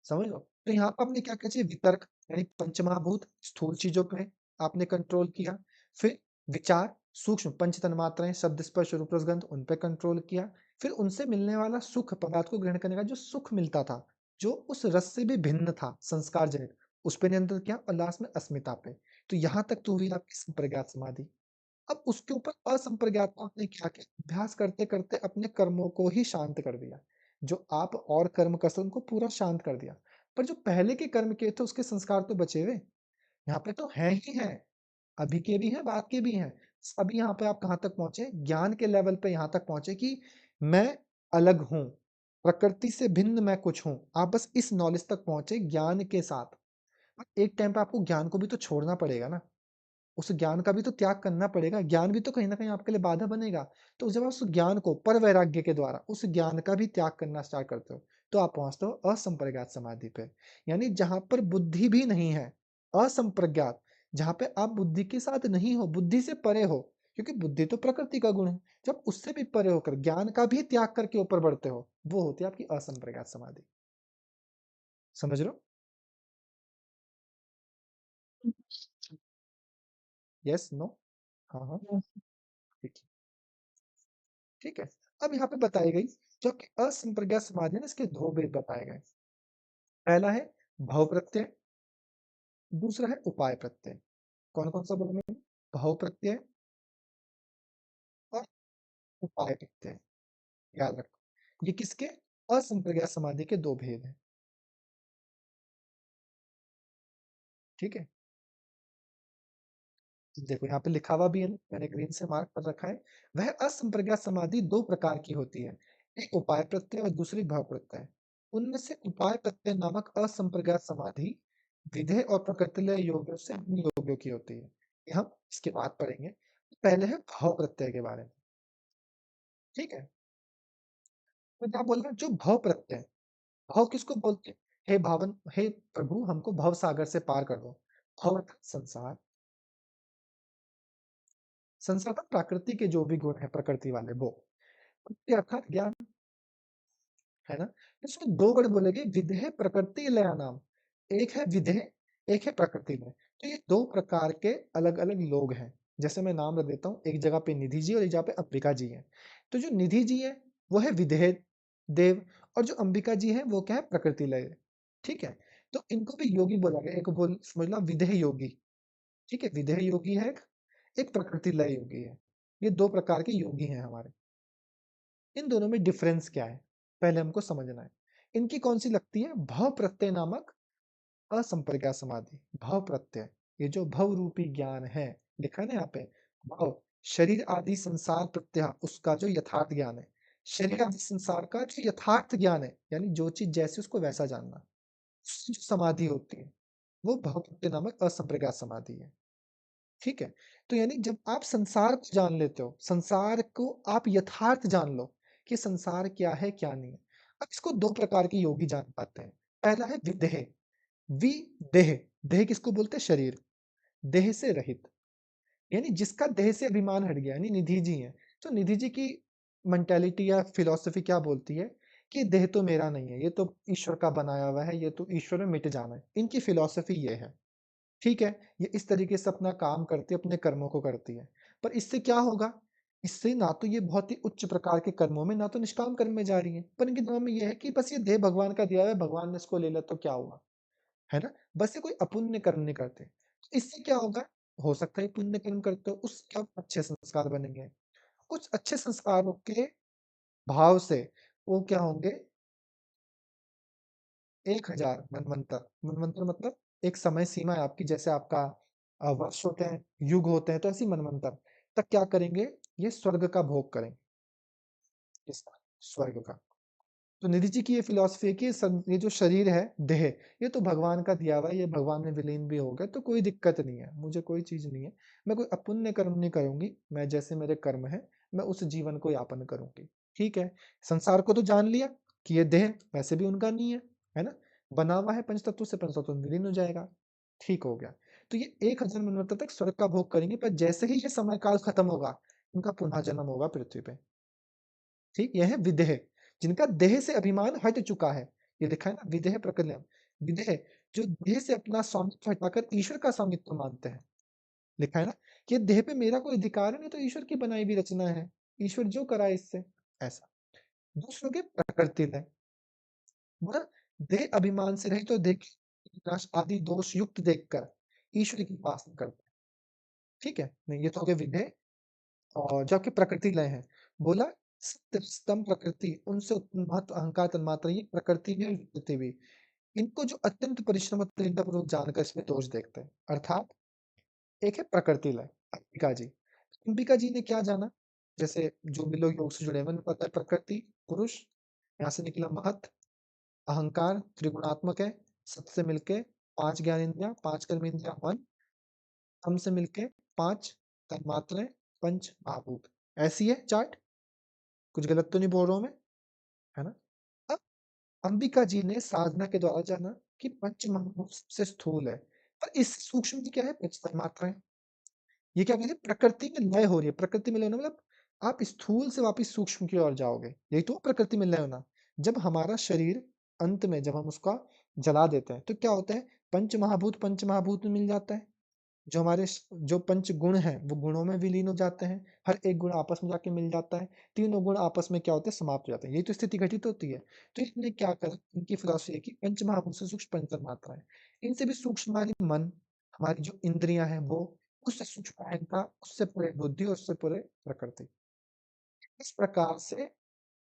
समझ लो। तो यहाँ पर आपने क्या क्या चाहिए, वितर्क यानी पंचमहाभूत स्थूल चीजों पे आपने कंट्रोल किया, फिर विचार सूक्ष्म पंच तन्मात्राएं शब्द स्पर्श रूप रस गंध उन पे कंट्रोल किया, फिर उनसे मिलने वाला सुख, पदार्थ को ग्रहण करने का जो सुख मिलता था, जो उस रस से भी भिन्न था संस्कार जनित, उस पे नियंत्रण किया, और लास्ट में अस्मिता पे। तो यहाँ तक तो हुई आपकी संप्रज्ञात समाधि। अब उसके ऊपर असंप्रज्ञात को आपने क्या किया, अभ्यास करते करते अपने कर्मों को ही शांत कर दिया, जो आप और कर्म कर सकते उनको पूरा शांत कर दिया, पर जो पहले के कर्म किए थे उसके संस्कार तो बचे हुए, यहाँ पे तो है ही है, अभी के भी हैं, बाद के भी हैं। अभी यहाँ पे आप कहाँ तक पहुंचे, ज्ञान के लेवल पे यहाँ तक पहुंचे कि मैं अलग हूँ, प्रकृति से भिन्न मैं कुछ हूँ, आप बस इस नॉलेज तक पहुंचे ज्ञान के साथ। एक टाइम पे आपको ज्ञान को भी तो छोड़ना पड़ेगा ना, उस ज्ञान का भी तो त्याग करना पड़ेगा, ज्ञान भी तो कहीं ना कहीं आपके लिए बाधा बनेगा। तो जब आप उस ज्ञान को पर वैराग्य के द्वारा उस ज्ञान का भी त्याग करना स्टार्ट करते हो, तो आप पहुंचते हो असंप्रज्ञात समाधि पे, यानी जहां पर बुद्धि भी नहीं है, असंप्रज्ञात, जहां पे आप बुद्धि के साथ नहीं हो, बुद्धि से परे हो, क्योंकि बुद्धि तो प्रकृति का गुण है। जब उससे भी परे होकर ज्ञान का भी त्याग करके ऊपर बढ़ते हो, वो होती है आपकी असंप्रज्ञात समाधि। समझ लो, यस नो, हाँ हाँ, ठीक है। ठीक है। अब यहाँ पे बताई गई जो कि असंप्रज्ञात समाधि है ना, इसके दो भेद बताए गए। पहला है भाव प्रत्यय, दूसरा है उपाय प्रत्यय। कौन कौन सा बोलेंगे? भाव प्रत्यय और उपाय प्रत्यय। याद रखो ये किसके? असंप्रज्ञात समाधि के दो भेद हैं। ठीक है। देखो यहाँ पे लिखा हुआ भी है ना, मैंने ग्रीन से मार्क कर रखा है। वह असंप्रज्ञात समाधि दो प्रकार की होती है, एक उपाय प्रत्यय और दूसरी भाव प्रत्यय। उनमें से उपाय प्रत्यय नामक असंप्रज्ञात समाधि विधेय और प्रकृतिलय योगों से भिन्न योगों की होती है। ये हम इसके बाद पढ़ेंगे। पहले है भाव प्रत्यय के बारे में। ठीक है। तो क्या बोल रहे हैं? जो भाव प्रत्यय, भाव किसको बोलते हैं? हे भावन, हे प्रभु हमको भव सागर से पार कर दो। भाव अर्थात संसार, संसार का प्रकृति के जो भी गुण है प्रकृति वाले वो। प्रकृति अर्थात ज्ञान, है ना। इसमें दो वर्ड बोलेंगे, विधेय प्रकृति लया नाम। एक है विधेय, एक है प्रकृति में। तो ये दो प्रकार के अलग अलग लोग हैं। जैसे मैं नाम रख देता हूँ, एक जगह पे निधि जी और एक जगह पे अंबिका जी है। तो जो निधि जी है वो है विधेय देव, और जो अंबिका जी है वो क्या है? प्रकृति लय। ठीक है। तो इनको भी योगी बोला गया। एक बोल समझ लो विधेय योगी। ठीक है, विधेय योगी है, एक प्रकृति लय योगी है। ये दो प्रकार के योगी हैं हमारे। इन दोनों में डिफरेंस क्या है पहले हमको समझना है। इनकी कौन सी लगती है? भव प्रत्यय नामक असंप्रज्ञात समाधि। भव प्रत्यय, ये जो भव रूपी ज्ञान है, लिखा है ना यहाँ पे, भव शरीर आदि संसार प्रत्यय, उसका जो यथार्थ ज्ञान है, शरीर आदि संसार का जो यथार्थ ज्ञान है, यानी जो चीज जैसे उसको वैसा जानना, उसकी जो समाधि होती है वो भव प्रत्यय नामक असंप्रज्ञात समाधि है। ठीक है। तो यानी जब आप संसार को जान लेते हो, संसार को आप यथार्थ जान लो कि संसार क्या है क्या नहीं है। अब इसको दो प्रकार के योगी जान पाते हैं। पहला है विदेह, विदेह, देह किसको बोलते हैं? शरीर, देह से रहित, यानी जिसका देह से अभिमान हट गया, यानी निधि जी है। तो निधि जी की मेंटेलिटी या फिलॉसफी क्या बोलती है कि देह तो मेरा नहीं है, ये तो ईश्वर का बनाया हुआ है, ये तो ईश्वर में मिट जाना है। इनकी फिलॉसफी ये है। ठीक है, ये इस तरीके से अपना काम करती है, अपने कर्मों को करती है। पर इससे क्या होगा? इससे ना तो ये बहुत ही उच्च प्रकार के कर्मों में, ना तो निष्काम कर्म में जा रही है, पर इनके दिमाग में ये है कि बस ये देह भगवान का दिया हुआ है, भगवान ने इसको ले लिया तो क्या हुआ, है ना। बस ये कोई अपुण्य कर्म नहीं करते। तो इससे क्या होगा? हो सकता है पुण्य कर्म करते हो, उसके अब अच्छे संस्कार बनेंगे। कुछ अच्छे संस्कारों के भाव से वो क्या होंगे? 1000 मनवंतर। मनवंतर मतलब एक समय सीमा है आपकी, जैसे आपका वर्ष होते हैं, युग होते हैं, तो ऐसी मनवंतर तक क्या करेंगे? ये स्वर्ग का भोग करेंगे। किसका? स्वर्ग का। तो निधि जी की ये फिलॉसफी है कि ये जो शरीर है, देह, ये तो भगवान का दिया हुआ है, ये भगवान में विलीन भी हो गया तो कोई दिक्कत नहीं है, मुझे कोई चीज नहीं है। मैं कोई अपुण्य कर्म नहीं करूंगी, मैं जैसे मेरे कर्म है मैं उस जीवन को यापन करूंगी। ठीक है। संसार को तो जान लिया कि ये देह वैसे भी उनका नहीं है ना, बना हुआ है पंच तत्व से, पंच तत्व में विलीन हो जाएगा। ठीक हो गया। तो ये 1000 मनवंतर तक स्वर्ग का भोग करेंगे, पर जैसे ही ये समय काल खत्म होगा, उनका पुनः जन्म होगा पृथ्वी पे। ठीक, यह है विदेह, जिनका देह से अभिमान हट चुका है। ये लिखा है ना, विदेह प्रकृति, विदेह जो देह से अपना स्वामित्व हटाकर ईश्वर का स्वामित्व मानते हैं। लिखा है ना कि देह पे मेरा कोई अधिकार नहीं, तो ईश्वर की बनाई हुई रचना है, ईश्वर जो कराए इससे, ऐसा। दूसरों के प्रकृति है, बोला देह अभिमान से रहित तो देह की नाश आदि दोष युक्त देखकर ईश्वर की उपासना करते हैं। ठीक है, नहीं ये तो हो गया विदेह। और जो आपकी प्रकृति लय है, बोला सत्य स्तंभ प्रकृति, उनसे उत्पन्न महत्व अहंकार तन्मात्रा, ये प्रकृति भी और विकृति भी, इनको जो अत्यंत परिश्रम और दृढ़तापूर्वक जानकर इसमें दोष देखते हैं। अर्थात एक है प्रकृति लय, अंबिका जी। अंबिका जी ने क्या जाना? जैसे जो भी लोग योग से जुड़े हैं उन्हें पता है प्रकृति पुरुष, यहाँ से निकला महत, अहंकार त्रिगुणात्मक है, सत से मिलके 5 ज्ञान इंद्रिया, 5 कर्म इंद्रिया, मन, हम से मिलके 5 तन्मात्राएं, पंच महाभूत। ऐसी है चार्ट, कुछ गलत तो नहीं बोल रहा हूँ मैं, है ना। अब अंबिका जी ने साधना के द्वारा जाना कि पंच महाभूत सबसे स्थूल है, पर इस सूक्ष्म की क्या है? पंच तन्मात्राएं। ये क्या कहते हैं? प्रकृति में लय हो रही है। प्रकृति में लय होना मतलब आप स्थूल से वापस सूक्ष्म की ओर जाओगे, यही तो प्रकृति में लय होना। जब हमारा शरीर अंत में जब हम उसका जला देते हैं तो क्या होता है? पंच महाभूत में मिल जाता है। जो हमारे जो पंच गुण हैं वो गुणों में विलीन हो जाते हैं, हर एक गुण आपस में जाके मिल जाता है, तीनों गुण आपस में क्या होते हैं, समाप्त हो जाते हैं। यही तो स्थिति घटित होती है। तो इन्होंने क्या करा, इनकी फिलॉसफी है कि पंच महाभूत से सूक्ष्म पंच तन्मात्रा है, इनसे भी सूक्ष्म हमारी मन, हमारी जो इंद्रियां हैं वो, उससे सूक्ष्म अहंकार, उससे परे बुद्धि और उससे परे प्रकृति। इस प्रकार से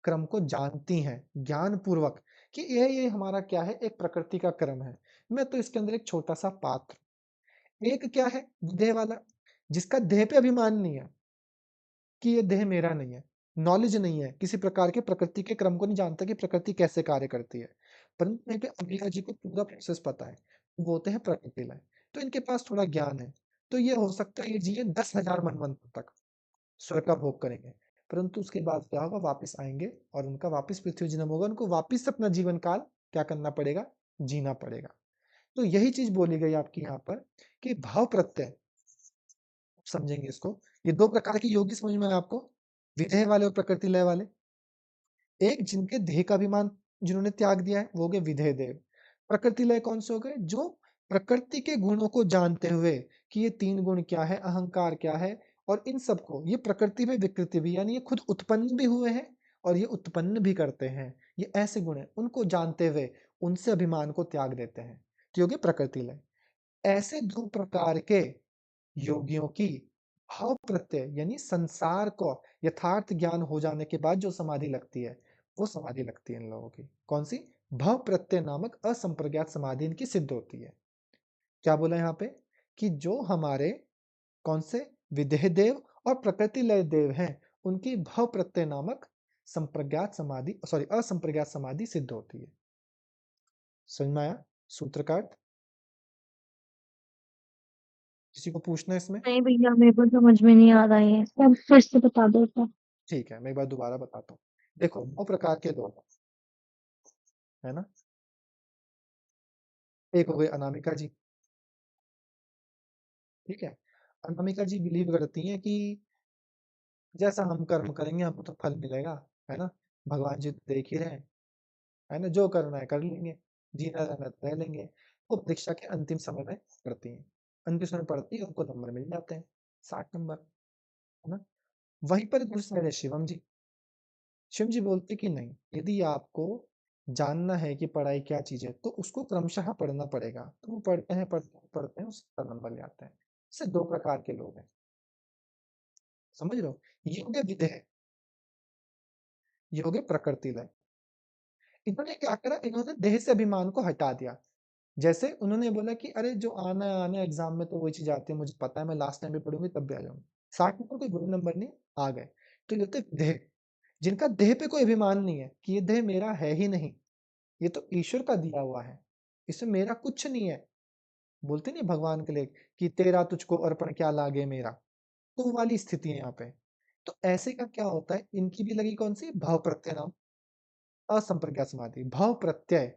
क्रम को जानती हैं ज्ञान पूर्वक कि ये हमारा क्या है, एक प्रकृति का क्रम है। मैं तो इसके अंदर एक छोटा सा पात्र, एक क्या है, देह वाला, जिसका देह पे अभिमान नहीं है कि ये देह मेरा नहीं है, नॉलेज नहीं है, किसी प्रकार के प्रकृति के क्रम को नहीं जानता कि प्रकृति कैसे कार्य करती है। परंतु यहाँ पे अंबिका जी को पूरा प्रोसेस पता है, वो होते हैं प्रकृति लय। तो इनके पास थोड़ा ज्ञान है, तो ये हो सकता है ये जिए 10,000 मनवंतर तक, स्वर्ग का भोग करेंगे। परंतु उसके बाद क्या होगा, वापस आएंगे और उनका वापस पृथ्वी जन्म होगा, उनको वापस अपना जीवन काल क्या करना पड़ेगा, जीना पड़ेगा। तो यही चीज बोली गई आपकी यहाँ पर कि भाव प्रत्यय, समझेंगे इसको। ये दो प्रकार के योगी समझ में आए आपको, विधेय वाले और प्रकृति लय वाले। एक जिनके देह का अभिमान जिन्होंने त्याग दिया है वो हो गए विधेय देव। प्रकृति लय कौन से हो गए, जो प्रकृति के गुणों को जानते हुए कि ये तीन गुण क्या है, अहंकार क्या है, और इन सबको ये प्रकृति में विकृति भी, यानी ये खुद उत्पन्न भी हुए हैं और ये उत्पन्न भी करते हैं, ये ऐसे गुण हैं, उनको जानते हुए उनसे अभिमान को त्याग देते हैं, तो ये हो गए प्रकृति लय। ऐसे दो प्रकार के योगियों की भाव प्रत्यय यानी संसार को यथार्थ ज्ञान हो जाने के बाद जो समाधि लगती है, वो समाधि लगती है इन लोगों की, कौन सी, भाव प्रत्यय नामक असंप्रज्ञात समाधि इनकी सिद्ध होती है। क्या बोला यहाँ पे, कि जो हमारे कौन से विदेह देव और प्रकृति लय देव हैं, उनकी भाव प्रत्यय नामक संप्रज्ञात समाधि, सॉरी असंप्रज्ञात समाधि सिद्ध होती है। समझ में आया सूत्र का अर्थ, किसी को पूछना है इसमें? नहीं भैया, मेरे को समझ में नहीं आ रहा है, अब फिर से बता दो तो। ठीक है, मैं एक बार दोबारा बताता हूँ। देखो, दो प्रकार के लोग, है ना, एक हो गए अनामिका जी, ठीक है। अनामिका जी बिलीव करती हैं कि जैसा हम कर्म करेंगे हमको तो फल मिलेगा, है ना, भगवान जी तो देख ही रहे हैं, है ना, जो करना है कर लेंगे, जीना रहना तो रह लेंगे। वो परीक्षा के अंतिम समय में पढ़ती हैं, अंतिम समय पढ़ती है, उनको नंबर मिल जाते हैं, 60 नंबर, है ना। वहीं पर दूसरे है शिवम जी। शिव जी बोलते कि नहीं, यदि आपको जानना है कि पढ़ाई क्या चीज है तो उसको क्रमशः पढ़ना पड़ेगा, तो वो पढ़ते हैं पढ़ते हैं पढ़ते हैं, उसका नंबर ले आते हैं। इससे दो प्रकार के लोग हैं, समझ रहे हो, ये हो गया विदेह, ये हो गया प्रकृति लय। इन्होंने क्या करा, इन्होंने देह से अभिमान को हटा दिया। जैसे उन्होंने बोला कि अरे जो आना है आना है, एग्जाम में तो वही चीज आती है, मुझे पता है, मैं लास्ट टाइम भी पढ़ूंगी तब भी आ जाऊंगी, 60 नंबर कोई बुरे नंबर नहीं, आ गए। तो ये होते हैं देह, जिनका देह पे कोई अभिमान नहीं है कि ये देह मेरा है ही नहीं, ये तो ईश्वर का दिया हुआ है, इसमें मेरा कुछ नहीं है। बोलते नहीं भगवान के लिए कि तेरा तुझको अर्पण क्या लागे मेरा, तो वो वाली स्थिति है यहाँ पे। तो ऐसे का क्या होता है, इनकी भी लगी कौन सी, भाव प्रत्यय नाम असंप्रज्ञात समाधि। भाव प्रत्यय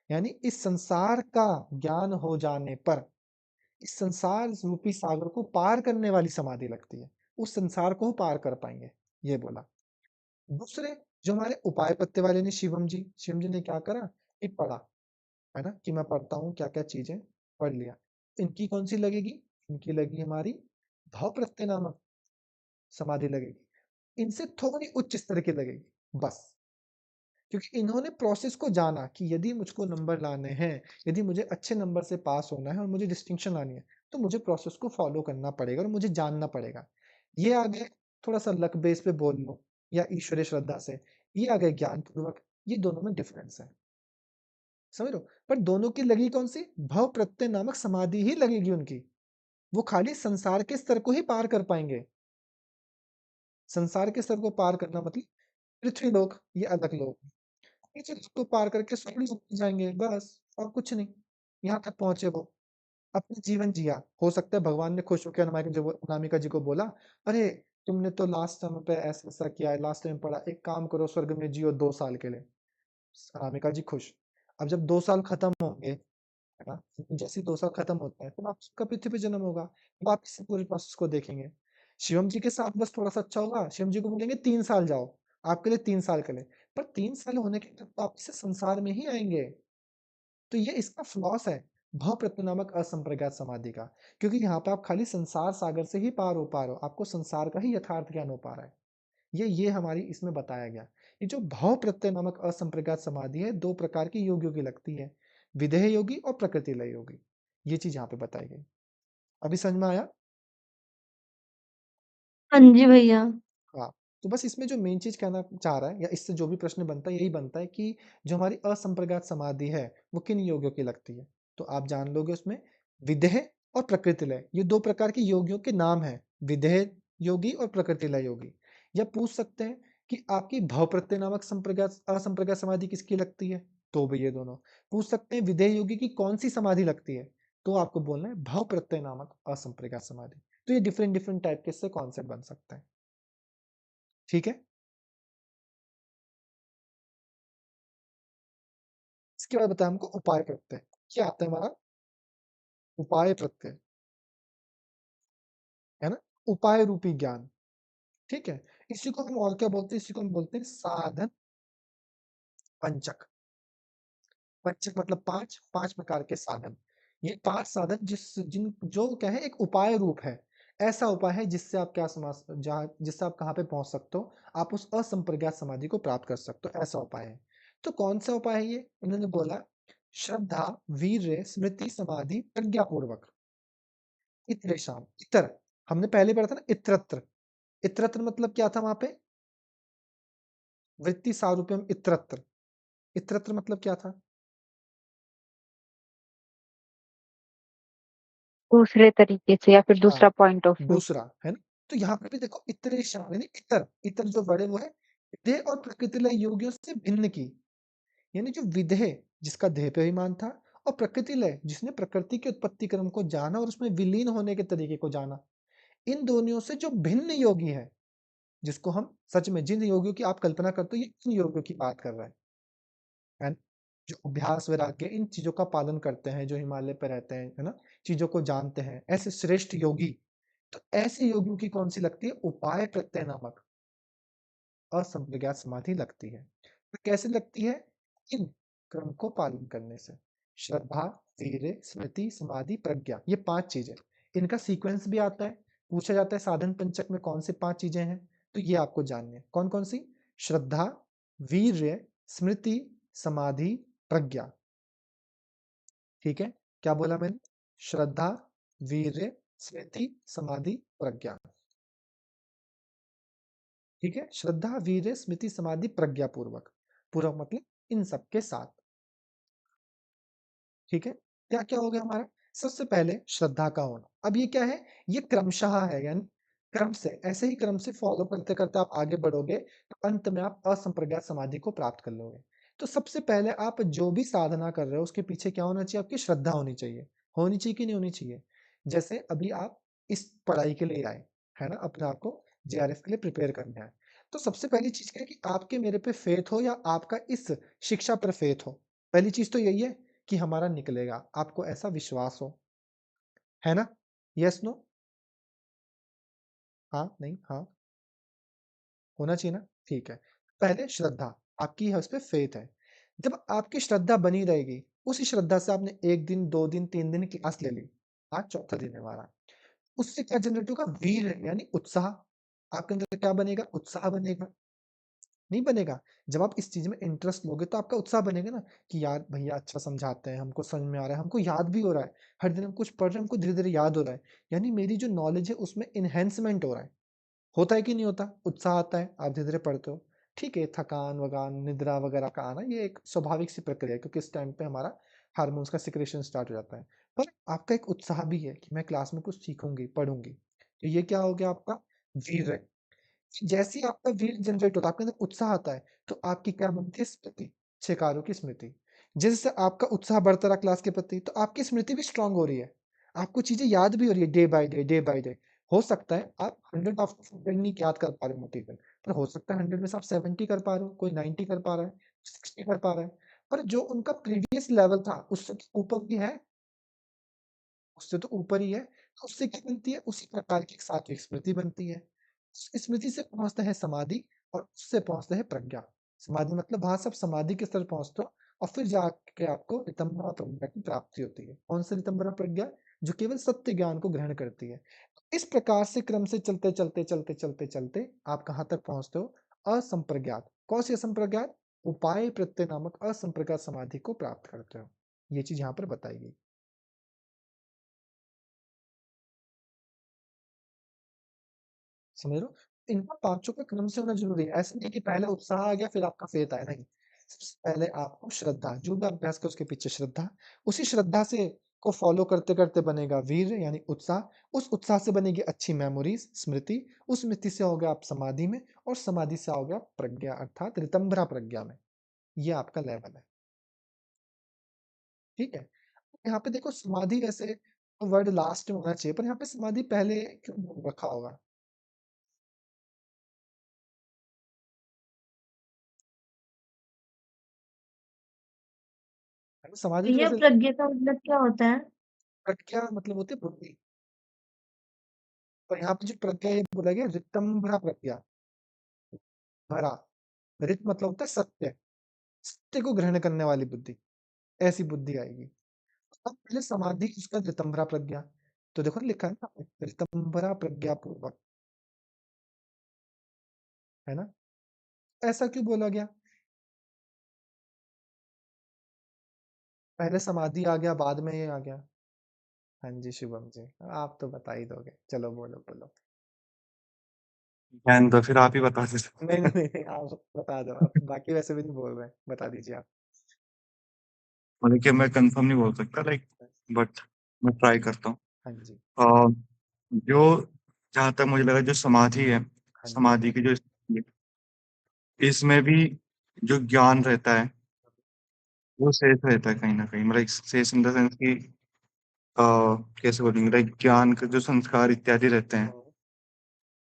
यानी इस संसार का ज्ञान हो जाने पर इस संसार रूपी सागर को पार करने वाली समाधि लगती है, उस संसार को पार कर पाएंगे, ये बोला। दूसरे जो हमारे उपाय पत्ते वाले ने शिवम जी ने क्या करा, कि पढ़ा, है ना, कि मैं पढ़ता हूँ क्या क्या चीजें, पढ़ लिया। इनकी कौन सी लगेगी, इनकी लगी हमारी भाव प्रत्यय नामक समाधि लगेगी, इनसे थोड़ी उच्च स्तर की लगेगी बस, क्योंकि इन्होंने प्रोसेस को जाना कि यदि मुझको नंबर लाने हैं, यदि मुझे अच्छे नंबर से पास होना है और मुझे डिस्टिंक्शन लानी है, तो मुझे प्रोसेस को फॉलो करना पड़ेगा और मुझे जानना पड़ेगा। ये आ गए थोड़ा सा लक बेस पे बोल लो या ईश्वरीय श्रद्धा से, ये आ गए ज्ञान पूर्वक, ये दोनों में डिफरेंस है, समझ लो। पर दोनों की लगी कौन सी, भव प्रत्यय नामक समाधि ही लगेगी उनकी, वो खाली संसार के स्तर को ही पार कर पाएंगे। संसार के स्तर को पार करना मतलब पृथ्वी लोक, ये अलग लोक, इस चीज को पार करके स्वर्ग लोक जाएंगे बस, और कुछ नहीं। यहाँ तक पहुंचे वो, अपने जीवन जिया, हो सकता है भगवान ने खुश होकर अनामिका जी को बोला, अरे तुमने तो लास्ट टाइम पे ऐसा ऐसा किया है, लास्ट टाइम पढ़ा, एक काम करो स्वर्ग में जियो 2 साल के लिए। अनामिका जी खुश। अब जब 2 साल खत्म होंगे, है ना, जैसे ही 2 साल खत्म होते हैं तो वापस का पृथ्वी पे जन्म होगा, वापस से पूरे प्रोसेस को देखेंगे। शिवम जी के साथ बस थोड़ा सा अच्छा होगा, शिवम जी को बोलेंगे 3 साल जाओ, आपके लिए 3 साल के लिए, पर 3 साल होने के बाद वापस से संसार में ही आएंगे। तो ये इसका फ्लॉस है, भाव प्रत्यय नामक असंप्रज्ञात समाधि का, क्योंकि यहाँ पे आप खाली संसार सागर से ही पार हो पा रहे हो, आपको संसार का ही यथार्थ ज्ञान हो पा रहा है। ये हमारी इसमें बताया गया। ये जो भाव प्रत्यय नामक असंप्रज्ञात समाधि है, दो प्रकार की योगियों की लगती है, विदेह योगी और प्रकृति लय योगी। ये चीज यहाँ पे बताई गई। अभी समझ में आया? हाँ जी भैया। हाँ, तो बस इसमें जो मेन चीज कहना चाह रहा है या इससे जो भी प्रश्न बनता है यही बनता है कि जो हमारी असंप्रज्ञात समाधि है वो किन योगियों की लगती है। तो आप जान लोगे उसमें विदेह और प्रकृति लय, ये दो प्रकार के योगियों के नाम है, विदेह योगी और प्रकृति लय योगी। या पूछ सकते हैं कि आपकी भव प्रत्यय नामक संप्रज्ञात असंप्रज्ञात समाधि किसकी लगती है, तो भी ये दोनों। पूछ सकते हैं विदेह योगी की कौन सी समाधि लगती है, तो आपको बोलना है भव प्रत्यय नामक असंप्रज्ञात समाधि। तो ये डिफरेंट डिफरेंट टाइप के इससे कॉन्सेप्ट बन सकते हैं। ठीक है, इसके बाद बताया हमको उपाय प्रत्यय। क्या आता है हमारा उपाय प्रत्यय, है ना, उपाय रूपी ज्ञान। ठीक है, इसी को हम और क्या बोलते हैं, इसी को हम बोलते हैं साधन पंचक। पंचक मतलब पांच, पांच प्रकार के साधन। ये पांच साधन जिन जो क्या है एक उपाय रूप है, ऐसा उपाय है जिससे आप क्या समाज जहाँ जिससे आप कहाँ पे पहुंच सकते हो, आप उस असंप्रज्ञात समाधि को प्राप्त कर सकते हो, ऐसा उपाय है। तो कौन सा उपाय है ये, उन्होंने बोला श्रद्धा वीर्य स्मृति समाधि प्रज्ञा पूर्वक। इतरेषाम, इतर हमने पहले पढ़ा था ना, इत्रत्र। इत्रत्र मतलब क्या था वहां पे, वृत्ति सारूप्यम इत्रत्र। इत्रत्र मतलब क्या था, दूसरे तरीके से या फिर हाँ दूसरा पॉइंट ऑफ व्यू। दूसरा है ना। तो यहाँ पे भी देखो इतरेषाम यानी इतर, इतर जो बड़े वो है विदेह और प्रकृति लय योगियों से भिन्न की, यानी जो विदेह जिसका देह पे अभिमान था, और प्रकृति लय जिसने प्रकृति के उत्पत्ति क्रम को जाना और उसमें विलीन होने के तरीके को जाना, इन दोनों से जो भिन्न योगी है, जिसको हम सच में जिन योगियों की आप कल्पना करते हो, ये इन योगियों की बात कर रहा है ना? जो अभ्यास वैराग्य इन चीजों का पालन करते हैं, जो हिमालय पे रहते हैं, है ना, चीजों को जानते हैं, ऐसे श्रेष्ठ योगी। तो ऐसे योगियों की कौन सी लगती है, उपाय प्रत्यय नामक असंप्रज्ञात समाधि लगती है। तो कैसे लगती है, इन क्रम को पालन करने से, श्रद्धा वीर्य स्मृति समाधि प्रज्ञा, ये पांच चीजें, इनका सीक्वेंस भी आता है। पूछा जाता है साधन पंचक में कौन से पांच चीजें हैं, तो ये आपको जाननी है कौन कौन सी, श्रद्धा वीर्य स्मृति समाधि प्रज्ञा। ठीक है, क्या बोला मैंने, श्रद्धा वीर्य स्मृति समाधि प्रज्ञा। ठीक है, श्रद्धा वीर्य स्मृति समाधि प्रज्ञा पूर्वक, पूर्वक मतलब इन सबके साथ। ठीक है, क्या क्या हो गया हमारा, सबसे पहले श्रद्धा का होना। अब ये क्या है, ये क्रमशः है, यानी क्रम से, ऐसे ही क्रम से फॉलो करते करते आप आगे बढ़ोगे तो अंत में आप असंप्रज्ञात समाधि को प्राप्त कर लोगे। तो सबसे पहले आप जो भी साधना कर रहे हो उसके पीछे क्या होना चाहिए, आपकी श्रद्धा होनी चाहिए। होनी चाहिए कि नहीं होनी चाहिए, जैसे अभी आप इस पढ़ाई के लिए आए, है ना, अपने आप को जेआरएफ के लिए प्रिपेयर करने आए, तो सबसे पहली चीज क्या है कि आपके मेरे पे फेथ हो या आपका इस शिक्षा पर फेथ हो। पहली चीज तो यही है कि हमारा निकलेगा, आपको ऐसा विश्वास हो, है ना, यस नो, हाँ नहीं हाँ, होना चाहिए ना, ठीक है। पहले श्रद्धा, आपकी है उस पे फेथ है। जब आपकी श्रद्धा बनी रहेगी, उसी श्रद्धा से आपने एक दिन दो दिन तीन दिन क्लास ले ली, आज चौथा दिन है हमारा, उससे क्या जनरेट होगा, वीर यानी उत्साह। आपके अंदर क्या बनेगा, उत्साह बनेगा, नहीं बनेगा। जब आप इस चीज में इंटरेस्ट लोगे तो आपका उत्साह बनेगा ना, कि यार भैया अच्छा समझाते हैं, हमको समझ में आ रहा है, हमको याद भी हो रहा है, हर दिन हम कुछ पढ़ रहे हैं, हमको धीरे धीरे याद हो रहा है, यानी मेरी जो नॉलेज है उसमें इनहेंसमेंट हो रहा है। होता है कि नहीं होता, उत्साह आता है, आप धीरे धीरे पढ़ते हो। ठीक है, थकान वगान निद्रा वगैरह का आना ये एक स्वाभाविक सी प्रक्रिया है, क्योंकि इस टाइम पे हमारा हार्मोन्स का सिक्रेशन स्टार्ट हो जाता है। पर आपका एक उत्साह भी है कि मैं क्लास में कुछ सीखूंगी पढ़ूंगी, तो ये क्या हो गया आपका वीर। जैसे ही आपका वीर जनरेट होता है, आपके अंदर उत्साह आता है, तो आपकी क्या बनती है, स्मृति, छह कार्यों की स्मृति। जिससे आपका उत्साह बढ़ता रहा क्लास के प्रति, तो आपकी स्मृति भी स्ट्रांग हो रही है, आपको चीजें याद भी हो रही है day by day, day by day. हो सकता है आप 100 ऑफ 100 नहीं याद कर पा रहे हो मटेरियल, पर हो सकता है 100 में से आप 70 कर पा रहे हो, कोई 90 कर पा रहा है, 60 कर पा रहा है। पर जो उनका प्रीवियस लेवल था उससे तो ऊपर भी है, उससे तो ऊपर ही है, तो उससे क्या बनती है, उसी प्रकार की एक सात्विक स्मृति बनती है। उस स्मृति से पहुंचते हैं समाधि, और उससे पहुंचते हैं प्रज्ञा। समाधि मतलब वहां सब समाधि के स्तर पहुंचते हो, और फिर जाके आपको ऋतंभरा प्रज्ञा की प्राप्ति होती है। कौन सी ऋतंभरा प्रज्ञा? जो केवल सत्य ज्ञान को ग्रहण करती है। इस प्रकार से क्रम से चलते चलते चलते चलते चलते आप कहाँ तक पहुंचते हो? असंप्रज्ञात। कौन सी असंप्रज्ञात? उपाय प्रत्यय नामक असंप्रज्ञात समाधि को प्राप्त करते हो। ये चीज यहाँ पर बताई गई। समझ रहे हो? इनका पांचों का क्रम से होना जरूरी है। ऐसा नहीं कि पहले उत्साह आ गया फिर आपका फेथ आया, नहीं। सबसे पहले आपको श्रद्धा, जो भी अभ्यास कर उसके पीछे श्रद्धा, उसी श्रद्धा से को फॉलो करते करते बनेगा वीर यानी उत्साह, उस उत्साह से बनेगी अच्छी मेमोरीज स्मृति, उस स्मृति से आओगे आप समाधि में, और समाधि से आओगे आप प्रज्ञा अर्थात ऋतंभरा प्रज्ञा में। ये आपका लेवल है। ठीक है। यहाँ पे देखो समाधि वैसे वर्ड लास्ट में होना चाहिए, पर यहाँ पे समाधि पहले क्यों रखा होगा? समाधि तो भैया वैसे प्रज्ञा का मतलब क्या होता है? प्रज्ञा मतलब होती है बुद्धि। पर यहाँ पे जो प्रज्ञा ये बोला गया ऋतंभरा प्रज्ञा, भरा, ऋत मतलब होता है सत्य, सत्य को ग्रहण करने वाली बुद्धि, ऐसी बुद्धि आएगी। अब पहले समाधि उसका ऋतंभरा प्रज्ञा, तो देखो लिखा है ना ऋतंभरा प्रज्ञा पूर्वक, है ना? ऐसा क्यों बोला गया? पहले समाधि आ गया बाद में ये आ गया। हाँ जी शुभम जी, आप तो बता ही दोगे, चलो बोलो बोलो। ज्ञान तो फिर आप ही बता दीजिए। नहीं नहीं नहीं नहीं, आप बता दो, आप बाकी वैसे भी नहीं बोल रहे हैं, बता दीजिए आप। मतलब कि मैं कंफर्म नहीं बोल सकता लाइक, बट मैं ट्राई करता हूँ। हाँ जी। अ, जो जहाँ तक मुझे लगा जो समाधि है, हाँ जी। समाधि की जो स्थिति है, इसमें भी जो ज्ञान रहता है वो शेष रहता है कहीं ना कहीं, मतलब शेष इन द सेंस की कैसे बोलेंगे, लाइक ज्ञान के जो संस्कार इत्यादि रहते हैं, हाँ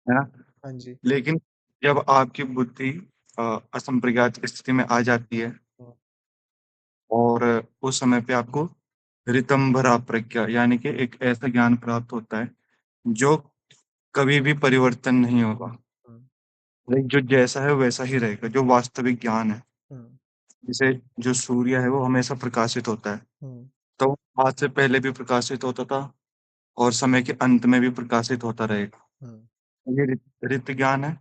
है ना। हाँ जी। लेकिन जब आपकी बुद्धि असंप्रज्ञात स्थिति में आ जाती है हाँ, और उस समय पे आपको ऋतंभरा प्रज्ञा यानी कि एक ऐसा ज्ञान प्राप्त होता है जो कभी भी परिवर्तन नहीं होगा, हाँ, लाइक जो जैसा है वैसा ही रहेगा, जो वास्तविक ज्ञान है। हाँ, जैसे जो सूर्य है वो हमेशा प्रकाशित होता है, हाँ, तो आज से पहले भी प्रकाशित होता था और समय के अंत में भी प्रकाशित होता रहेगा। हाँ, ये ऋत ज्ञान है।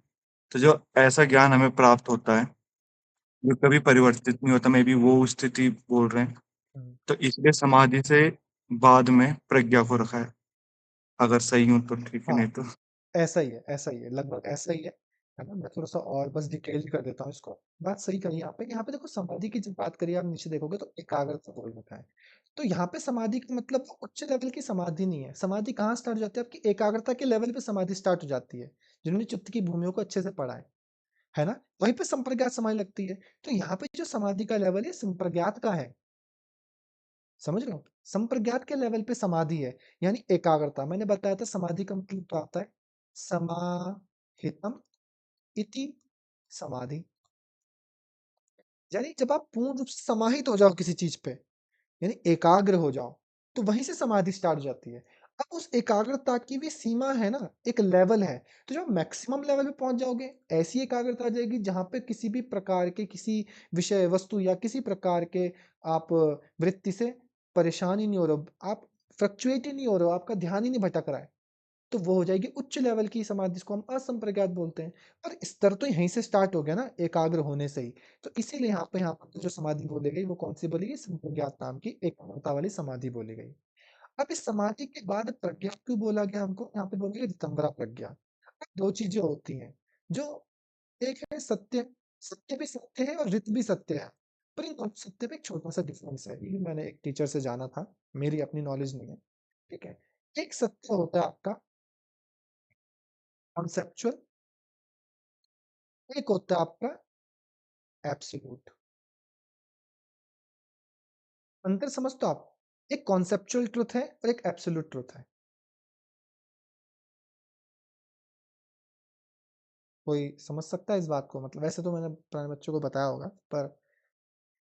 तो जो ऐसा ज्ञान हमें प्राप्त होता है जो कभी परिवर्तित नहीं होता, मे बी वो स्थिति बोल रहे हैं, हाँ। तो इसलिए समाधि से बाद में प्रज्ञा को रखा है। अगर सही हूं तो ठीक है, हाँ, नहीं तो ऐसा ही है, लगभग ऐसा ही है ना? मैं थोड़ा-सा और बस डिटेल कर देता हूँ इसको। बात सही कही यहाँ पे। यहाँ पे देखो समाधि की जब बात करिए आप नीचे देखोगे तो एकाग्रता बोल रखा है। तो यहाँ पे समाधि का मतलब उच्च लेवल की समाधि नहीं है। समाधि कहाँ स्टार्ट हो जाती है? आपकी एकाग्रता के लेवल पे समाधि स्टार्ट हो जाती है। जिन्होंने चित्त की भूमियों को अच्छे से पढ़ा है ना? वहीं पे संप्रज्ञात समाधि लगती है। तो यहाँ पे जो समाधि का लेवल है संप्रज्ञात का है। समझ रहे हो? संप्रज्ञात के लेवल पे समाधि है, यानी एकाग्रता। मैंने बताया था समाधि का मतलब तो आता है समाहितम इति समाधि, यानी जब आप पूर्ण रूप से समाहित हो जाओ किसी चीज पे, यानी एकाग्र हो जाओ, तो वहीं से समाधि स्टार्ट हो जाती है। अब उस एकाग्रता की भी सीमा है ना, एक लेवल है। तो जब मैक्सिमम लेवल पे पहुंच जाओगे, ऐसी एकाग्रता आ जाएगी जहां पे किसी भी प्रकार के किसी विषय वस्तु या किसी प्रकार के आप वृत्ति से परेशान ही नहीं हो रहे हो, आप फ्लक्चुएट ही नहीं हो रहे हो, आपका ध्यान ही नहीं भटक रहा है, तो वो हो जाएगी उच्च लेवल की समाधि, जिसको हम असंप्रज्ञात बोलते हैं। पर स्तर तो यहीं से स्टार्ट हो गया ना, एकाग्र होने से ही। तो इसीलिए यहाँ पे जो समाधि बोली गई वो कौन सी बोली गई? संप्रज्ञात नाम की एकाग्रता वाली समाधि बोली गई। अब इस समाधि के बाद प्रज्ञा क्यों बोला गया हमको? यहाँ पे बोली गई ऋतंभरा प्रज्ञा। अब दो चीजें होती हैं, जो एक है सत्य, सत्य भी सत्य है और ऋत भी सत्य है। पर इन दोनों सत्य पे एक छोटा सा डिफरेंस है, ये मैंने एक टीचर से जाना था, मेरी अपनी नॉलेज नहीं है। ठीक है। एक सत्य होता है आपका कॉन्सेप्चुअल, एक होता है आपका एब्सोल्यूट। अंतर समझ तो आप, एक कॉन्सेप्चुअल ट्रुथ है और एक एब्सोल्यूट ट्रुथ है। कोई समझ सकता है इस बात को? मतलब वैसे तो मैंने पुराने बच्चों को बताया होगा, पर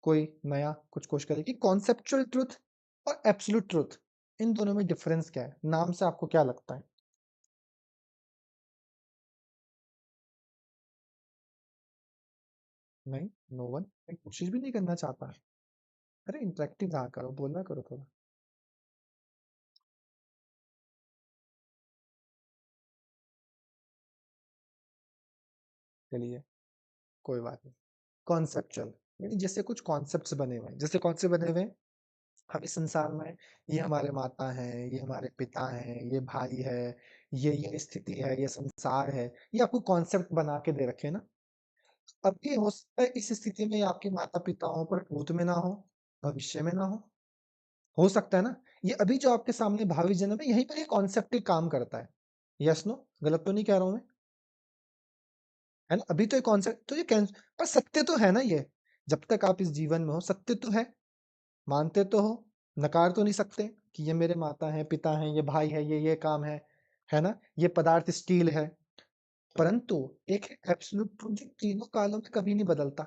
कोई नया कुछ कोशिश करे कि कॉन्सेप्चुअल ट्रुथ और एब्सोल्यूट ट्रुथ, इन दोनों में डिफरेंस क्या है? नाम से आपको क्या लगता है? नहीं, नो वन, कोशिश भी नहीं करना चाहता है। अरे इंटरेक्टिव रहा करो, बोलना करो थोड़ा। चलिए, कोई बात नहीं। कॉन्सेप्चुअल यानी जैसे कुछ कॉन्सेप्ट्स बने हुए हैं। जैसे कौन से बने हुए हैं? हम इस संसार में, ये हमारे माता हैं, ये हमारे पिता हैं, ये भाई है, ये स्थिति है, ये संसार है। ये आपको कॉन्सेप्ट बना के दे रखे हैं ना। अब ये हो सकता है इस स्थिति में आपके माता पिताओं पर भूत में ना हो, भविष्य में ना हो सकता है ना। ये अभी जो आपके सामने भावी जन्म है, यहीं पर ये कॉन्सेप्ट काम करता है। यस नो, गलत तो नहीं कह रहा हूं मैं, है ना। अभी तो ये कॉन्सेप्ट तो ये पर सत्य तो है ना ये। जब तक आप इस जीवन में हो, सत्य तो है। मानते तो हो, नकार तो नहीं सकते कि ये मेरे माता हैं, पिता हैं, ये भाई है, ये काम है ना। ये पदार्थ स्टील है। परंतु एक एब्सोल्यूट ट्रूथ जो तीनों कालों में कभी नहीं बदलता,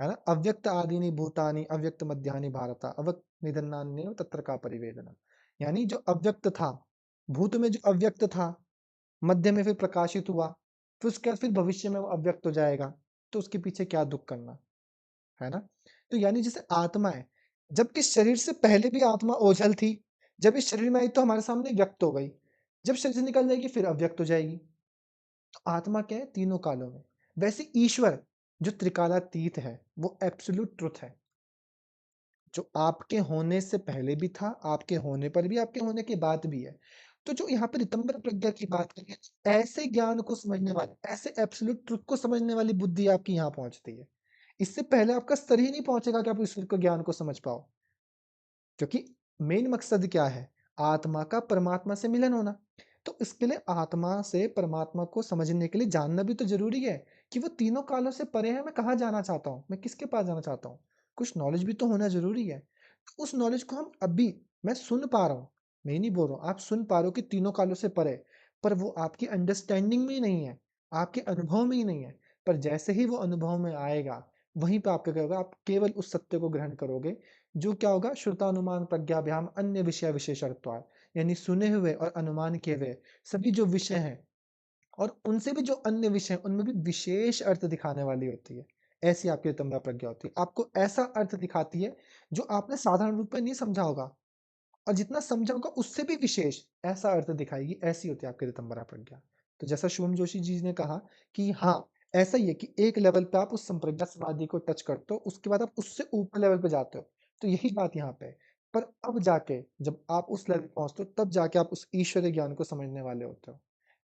है ना। अव्यक्त आदीनि भूतानि अव्यक्त मध्यानि भारत अव्यक्त निधनान्येव तत्र का परिवेदना। यानी जो अव्यक्त था, भूत में जो अव्यक्त था, मध्य में फिर प्रकाशित हुआ, फिर उसके बाद फिर भविष्य में वो अव्यक्त हो जाएगा। तो उसके पीछे क्या दुख करना, है ना। तो यानी जैसे आत्मा है, जबकि शरीर से पहले भी आत्मा ओझल थी। जब इस शरीर में आई तो हमारे सामने व्यक्त हो गई। जब शरीर से निकल जाएगी फिर अव्यक्त हो जाएगी। तो आत्मा क्या है? तीनों कालों में। वैसे ईश्वर जो त्रिकालातीत है, वो एब्सोल्यूट ट्रुथ है, जो आपके होने से पहले भी था, आपके होने पर भी, आपके होने के बाद भी है। तो जो यहाँ पे ऋतंबर प्रज्ञा की बात करें, ऐसे ज्ञान को समझने वाले, ऐसे एब्सोल्यूट ट्रुथ को समझने वाली बुद्धि आपकी यहाँ पहुंचती है। इससे पहले आपका स्तर ही नहीं पहुंचेगा कि आप ईश्वर के ज्ञान को समझ पाओ। क्योंकि मेन मकसद क्या है? आत्मा का परमात्मा से मिलन होना। तो इसके लिए आत्मा से परमात्मा को समझने के लिए जानना भी तो जरूरी है कि वो तीनों कालों से परे है। मैं कहाँ जाना चाहता हूँ, मैं किसके पास जाना चाहता हूँ। कुछ नॉलेज भी तो होना जरूरी है। तो उस नॉलेज को हम अभी, मैं सुन पा रहा हूँ, मैं नहीं बोल रहा हूँ, आप सुन पा रहे हो कि तीनों कालों से परे, पर वो आपकी अंडरस्टैंडिंग में ही नहीं है, आपके अनुभव में ही नहीं है। पर जैसे ही वो अनुभव में आएगा, वहीं पे आपका क्या होगा? आप केवल उस सत्य को ग्रहण करोगे, जो क्या होगा? श्रुतानुमान प्रज्ञाभ्याम अन्य विषय विशेषत्वात्। यानी सुने हुए और अनुमान किए हुए सभी जो विषय हैं, और उनसे भी जो अन्य विषय हैं, उनमें भी विशेष अर्थ दिखाने वाली होती है। ऐसी आपकी ऋतंभरा प्रज्ञा होती है, आपको ऐसा अर्थ दिखाती है जो आपने साधारण रूप में नहीं समझा होगा, और जितना समझा होगा उससे भी विशेष ऐसा अर्थ दिखाएगी। ऐसी होती है आपकी ऋतंभरा प्रज्ञा। तो जैसा शुभम जोशी जी ने कहा कि हाँ, ऐसा ही है कि एक लेवल पे आप उस संप्रज्ञा समाधि को टच करते हो, उसके बाद आप उससे ऊपर लेवल पे जाते हो। तो यही बात यहाँ पे है। पर अब जाके जब आप उस लेवल पे पहुंचते हो, तब जाके आप उस ईश्वरीय ज्ञान को समझने वाले होते हो।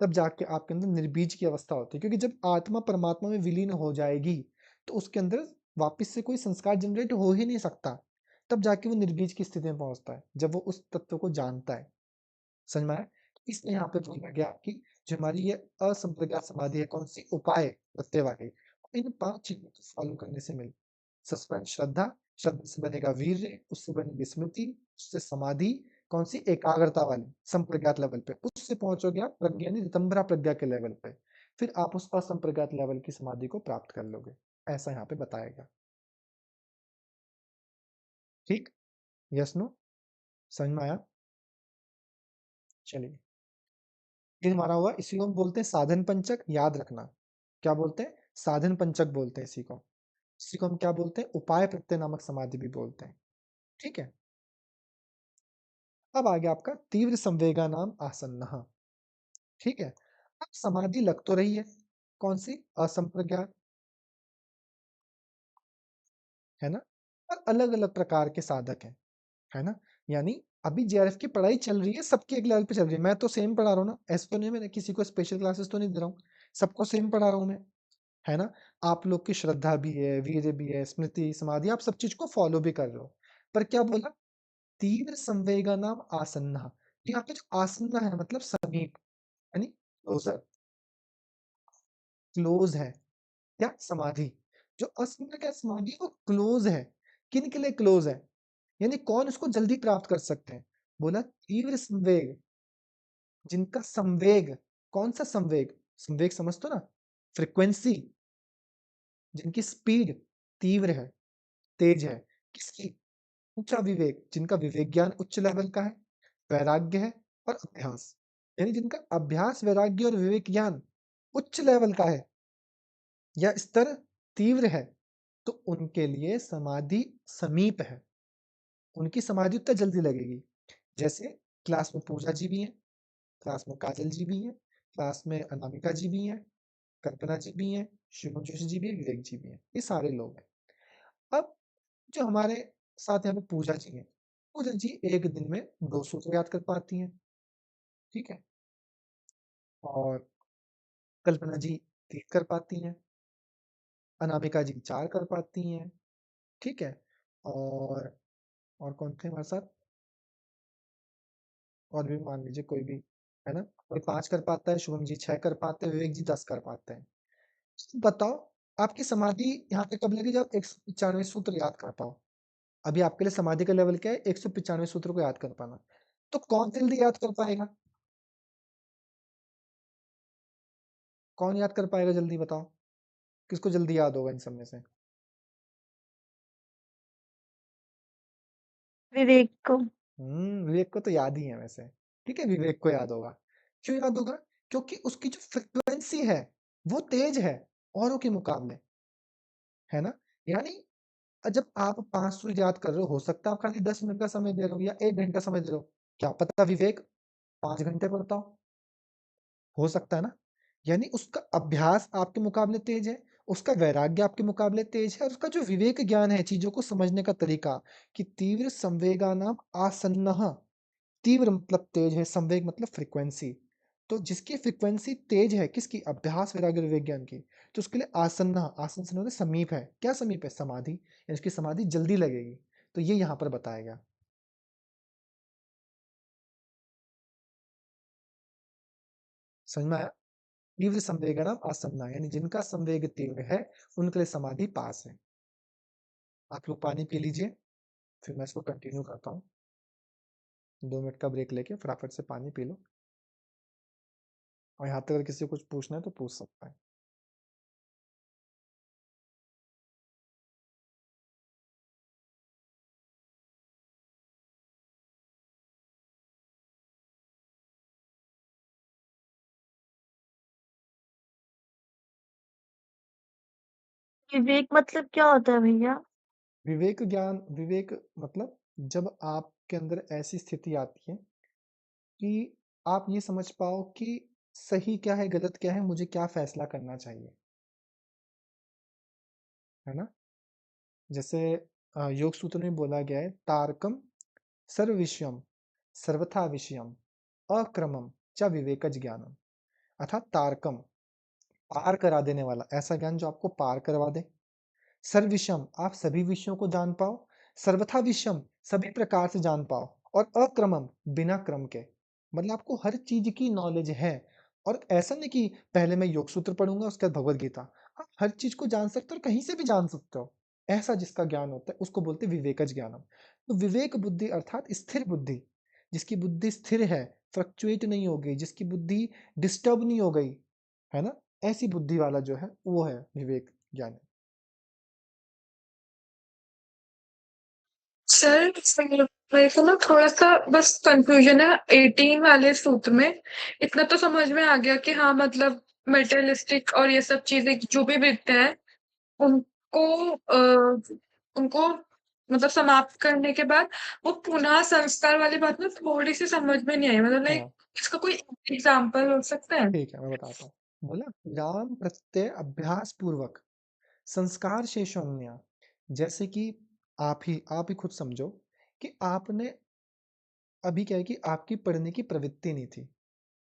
तब जाके आपके अंदर निर्बीज की अवस्था होती है, क्योंकि जब आत्मा परमात्मा में विलीन हो जाएगी, तो उसके अंदर वापस से कोई संस्कार जनरेट हो ही नहीं सकता। तब जाके वो निर्बीज की स्थिति में पहुंचता है, जब वो उस तत्व को जानता है। समझ में आया? तो इसलिए यहाँ पे बोला गया कि जो हमारी ये असंप्रज्ञात समाधि है, कौन सी उपाय बतने वाली, इन 5 चीजों को फॉलो करने से मिल सबसे पहले श्रद्धा, श्रद्धा से बनेगा वीर्य, उससे बनेगी स्मृति, उससे समाधि, कौन सी? एकाग्रता वाली संप्रज्ञात लेवल पे, उससे पहुंचोगे आप प्रज्ञा यानी ऋतंभरा प्रज्ञा के लेवल पे। फिर आप उस असंप्रज्ञात लेवल की समाधि को प्राप्त कर लोगे। ऐसा यहाँ पे बताएगा। ठीक? Yes no? समझ में आया? चलिए, ये हमारा हुआ, इसी को हम बोलते हैं साधन पंचक। याद रखना, क्या बोलते हैं? साधन पंचक बोलते हैं इसी को। इसी को हम क्या बोलते हैं? उपाय प्रत्यय नामक समाधि भी बोलते हैं। ठीक है। अब आ गया आपका तीव्र संवेगा नाम आसन्न। ठीक है। अब समाधि लग तो रही है, कौन सी? असंप्रज्ञात, है ना। और अलग अलग प्रकार के साधक हैं, है ना। यानी अभी जेआरएफ की पढ़ाई चल रही है, सबकी एक लेवल पे चल रही है। मैं तो सेम पढ़ा रहा हूँ ना, ऐसा तो नहीं मैंने किसी को स्पेशल क्लासेस तो नहीं दे रहा हूँ, सबको सेम पढ़ा रहा हूँ मैं, है ना। आप लोग की श्रद्धा भी है, वीर्य भी है, स्मृति, समाधि, आप सब चीज को फॉलो भी कर रहे हो। पर क्या बोला? तीव्र संवेगा नाम आसन्न। यहाँ पे जो आसन्न है मतलब समीप, यानी क्लोजर, क्लोज है। क्या? समाधि। जो असंप्रज्ञात समाधि है, वो क्लोज है। किन के लिए क्लोज है? यानी कौन इसको जल्दी प्राप्त कर सकते हैं? बोला तीव्र संवेग, जिनका संवेग, कौन सा संवेग? संवेग समझ तो ना, फ्रीक्वेंसी, जिनकी स्पीड तीव्र है, तेज है। किसकी? ऊंचा विवेक, जिनका विवेक ज्ञान उच्च लेवल का है, वैराग्य है, और अभ्यास, यानी जिनका अभ्यास, वैराग्य और विवेक ज्ञान उच्च लेवल का है, या स्तर तीव्र है, तो उनके लिए समाधि समीप है, उनकी समाधि उतना जल्दी लगेगी। जैसे क्लास में पूजा जी भी हैं, क्लास में काजल जी भी हैं, क्लास में अनामिका जी भी हैं, कल्पना जी भी हैं, शुभम जोशी जी भी हैं, विवेक जी भी हैं, ये सारे लोग हैं। अब जो हमारे साथ यहाँ पे पूजा जी हैं, पूजा जी एक दिन में 2 सूत्र याद कर पाती हैं, ठीक है? और कल्पना जी 3 कर पाती हैं, अनामिका जी 4 कर पाती हैं, ठीक है? और कौन थे हमारे साथ? और भी मान लीजिए कोई भी, है ना? कोई 5 कर पाता है, शुभम जी 6 कर पाते हैं, विवेक जी 10 कर पाते हैं। तो बताओ, आपकी समाधि यहाँ पे कब लगी जब 195 सूत्र याद कर पाओ। अभी आपके लिए समाधि का लेवल क्या है? 195 सूत्र को याद कर पाना। तो कौन जल्दी याद कर पाएगा? कौन याद कर पाएगा जल्दी बताओ? किसको जल्दी याद होगा इन सब में से? विवेक को। विवेक को तो याद ही है वैसे। ठीक है, विवेक को याद होगा। क्यों याद होगा? क्योंकि उसकी जो फ्रीक्वेंसी है, वो तेज है औरों के मुकाबले, है ना? यानी जब आप 5 सूत्र याद कर रहे हो सकता है आप खाली 10 मिनट का समय दे रहे हो या 1 घंटा समय दे रहे हो। क्या पता विवेक 5 घंटे पढ़ता हो सकता है ना? यानी उसका अभ्यास आपके मुकाबले तेज है, उसका वैराग्य आपके मुकाबले तेज है और उसका जो विवेक ज्ञान है, चीज़ों को समझने का तरीका कि तीव्र संवेगानाम आसन्नः, तीव्र मतलब तेज है, संवेग मतलब फ्रीक्वेंसी। तो जिसकी फ्रीक्वेंसी तेज है, किसकी? अभ्यास, वैराग्य और विवेक ज्ञान की, तो उसके लिए आसन्नः, आसन से मतलब समीप है। क्या समीप है? समाधि, यानी उसकी समाधि जल्दी लगेगी। तो ये यहाँ पर बताया गया। समझ में आया? तीव्र संवेगानाम आसन्नः, यानी जिनका संवेग तीव्र है, उनके लिए समाधि पास है। आप लोग पानी पी लीजिए, फिर मैं इसको कंटिन्यू करता हूँ। 2 मिनट का ब्रेक लेके फटाफट से पानी पी लो और यहाँ तक अगर किसी को कुछ पूछना है तो पूछ सकता है। विवेक मतलब क्या होता है भैया? विवेक ज्ञान, विवेक मतलब जब आपके अंदर ऐसी स्थिति आती है कि आप ये समझ पाओ कि सही क्या है, गलत क्या है, मुझे क्या फैसला करना चाहिए, है ना? जैसे योग सूत्र में बोला गया है, तारकम सर्व विषयम सर्वथा विषयम अक्रमम च विवेकज ज्ञानम। अर्थात तारकम, पार करा देने वाला, ऐसा ज्ञान जो आपको पार करवा दे। सर्वविषम, आप सभी विषयों को जान पाओ। सर्वथा विषम, सभी प्रकार से जान पाओ। और अक्रमम, बिना क्रम के, मतलब आपको हर चीज की नॉलेज है। और ऐसा नहीं कि पहले मैं योग सूत्र पढ़ूंगा उसके बाद भगवत गीता। आप हर चीज को जान सकते हो और कहीं से भी जान सकते हो। ऐसा जिसका ज्ञान होता है उसको बोलते हैं विवेकज ज्ञानम। तो विवेक बुद्धि अर्थात स्थिर बुद्धि, जिसकी बुद्धि स्थिर है, फ्लक्चुएट नहीं हो गई, जिसकी बुद्धि डिस्टर्ब नहीं हो गई, है ना? ऐसी बुद्धि वाला जो है वो है विवेक ज्ञान। सर मेरे को ना थोड़ा सा बस कंफ्यूजन है 18 वाले सूत्र में। इतना तो समझ में आ गया कि हाँ मतलब मेटेरियलिस्टिक और ये सब चीजें जो भी बिकते हैं उनको उनको मतलब समाप्त करने के बाद वो पुनः संस्कार वाली बात ना थोड़ी सी समझ में नहीं आई, मतलब लाइक हाँ, इसका कोई एग्जाम्पल हो सकता है? ठीक है, मैं बताता हूँ। बोला राम प्रत्यय अभ्यास पूर्वक संस्कार शेषोन्या। जैसे कि आप ही खुद समझो कि आपने अभी क्या है कि आपकी पढ़ने की प्रवृत्ति नहीं थी।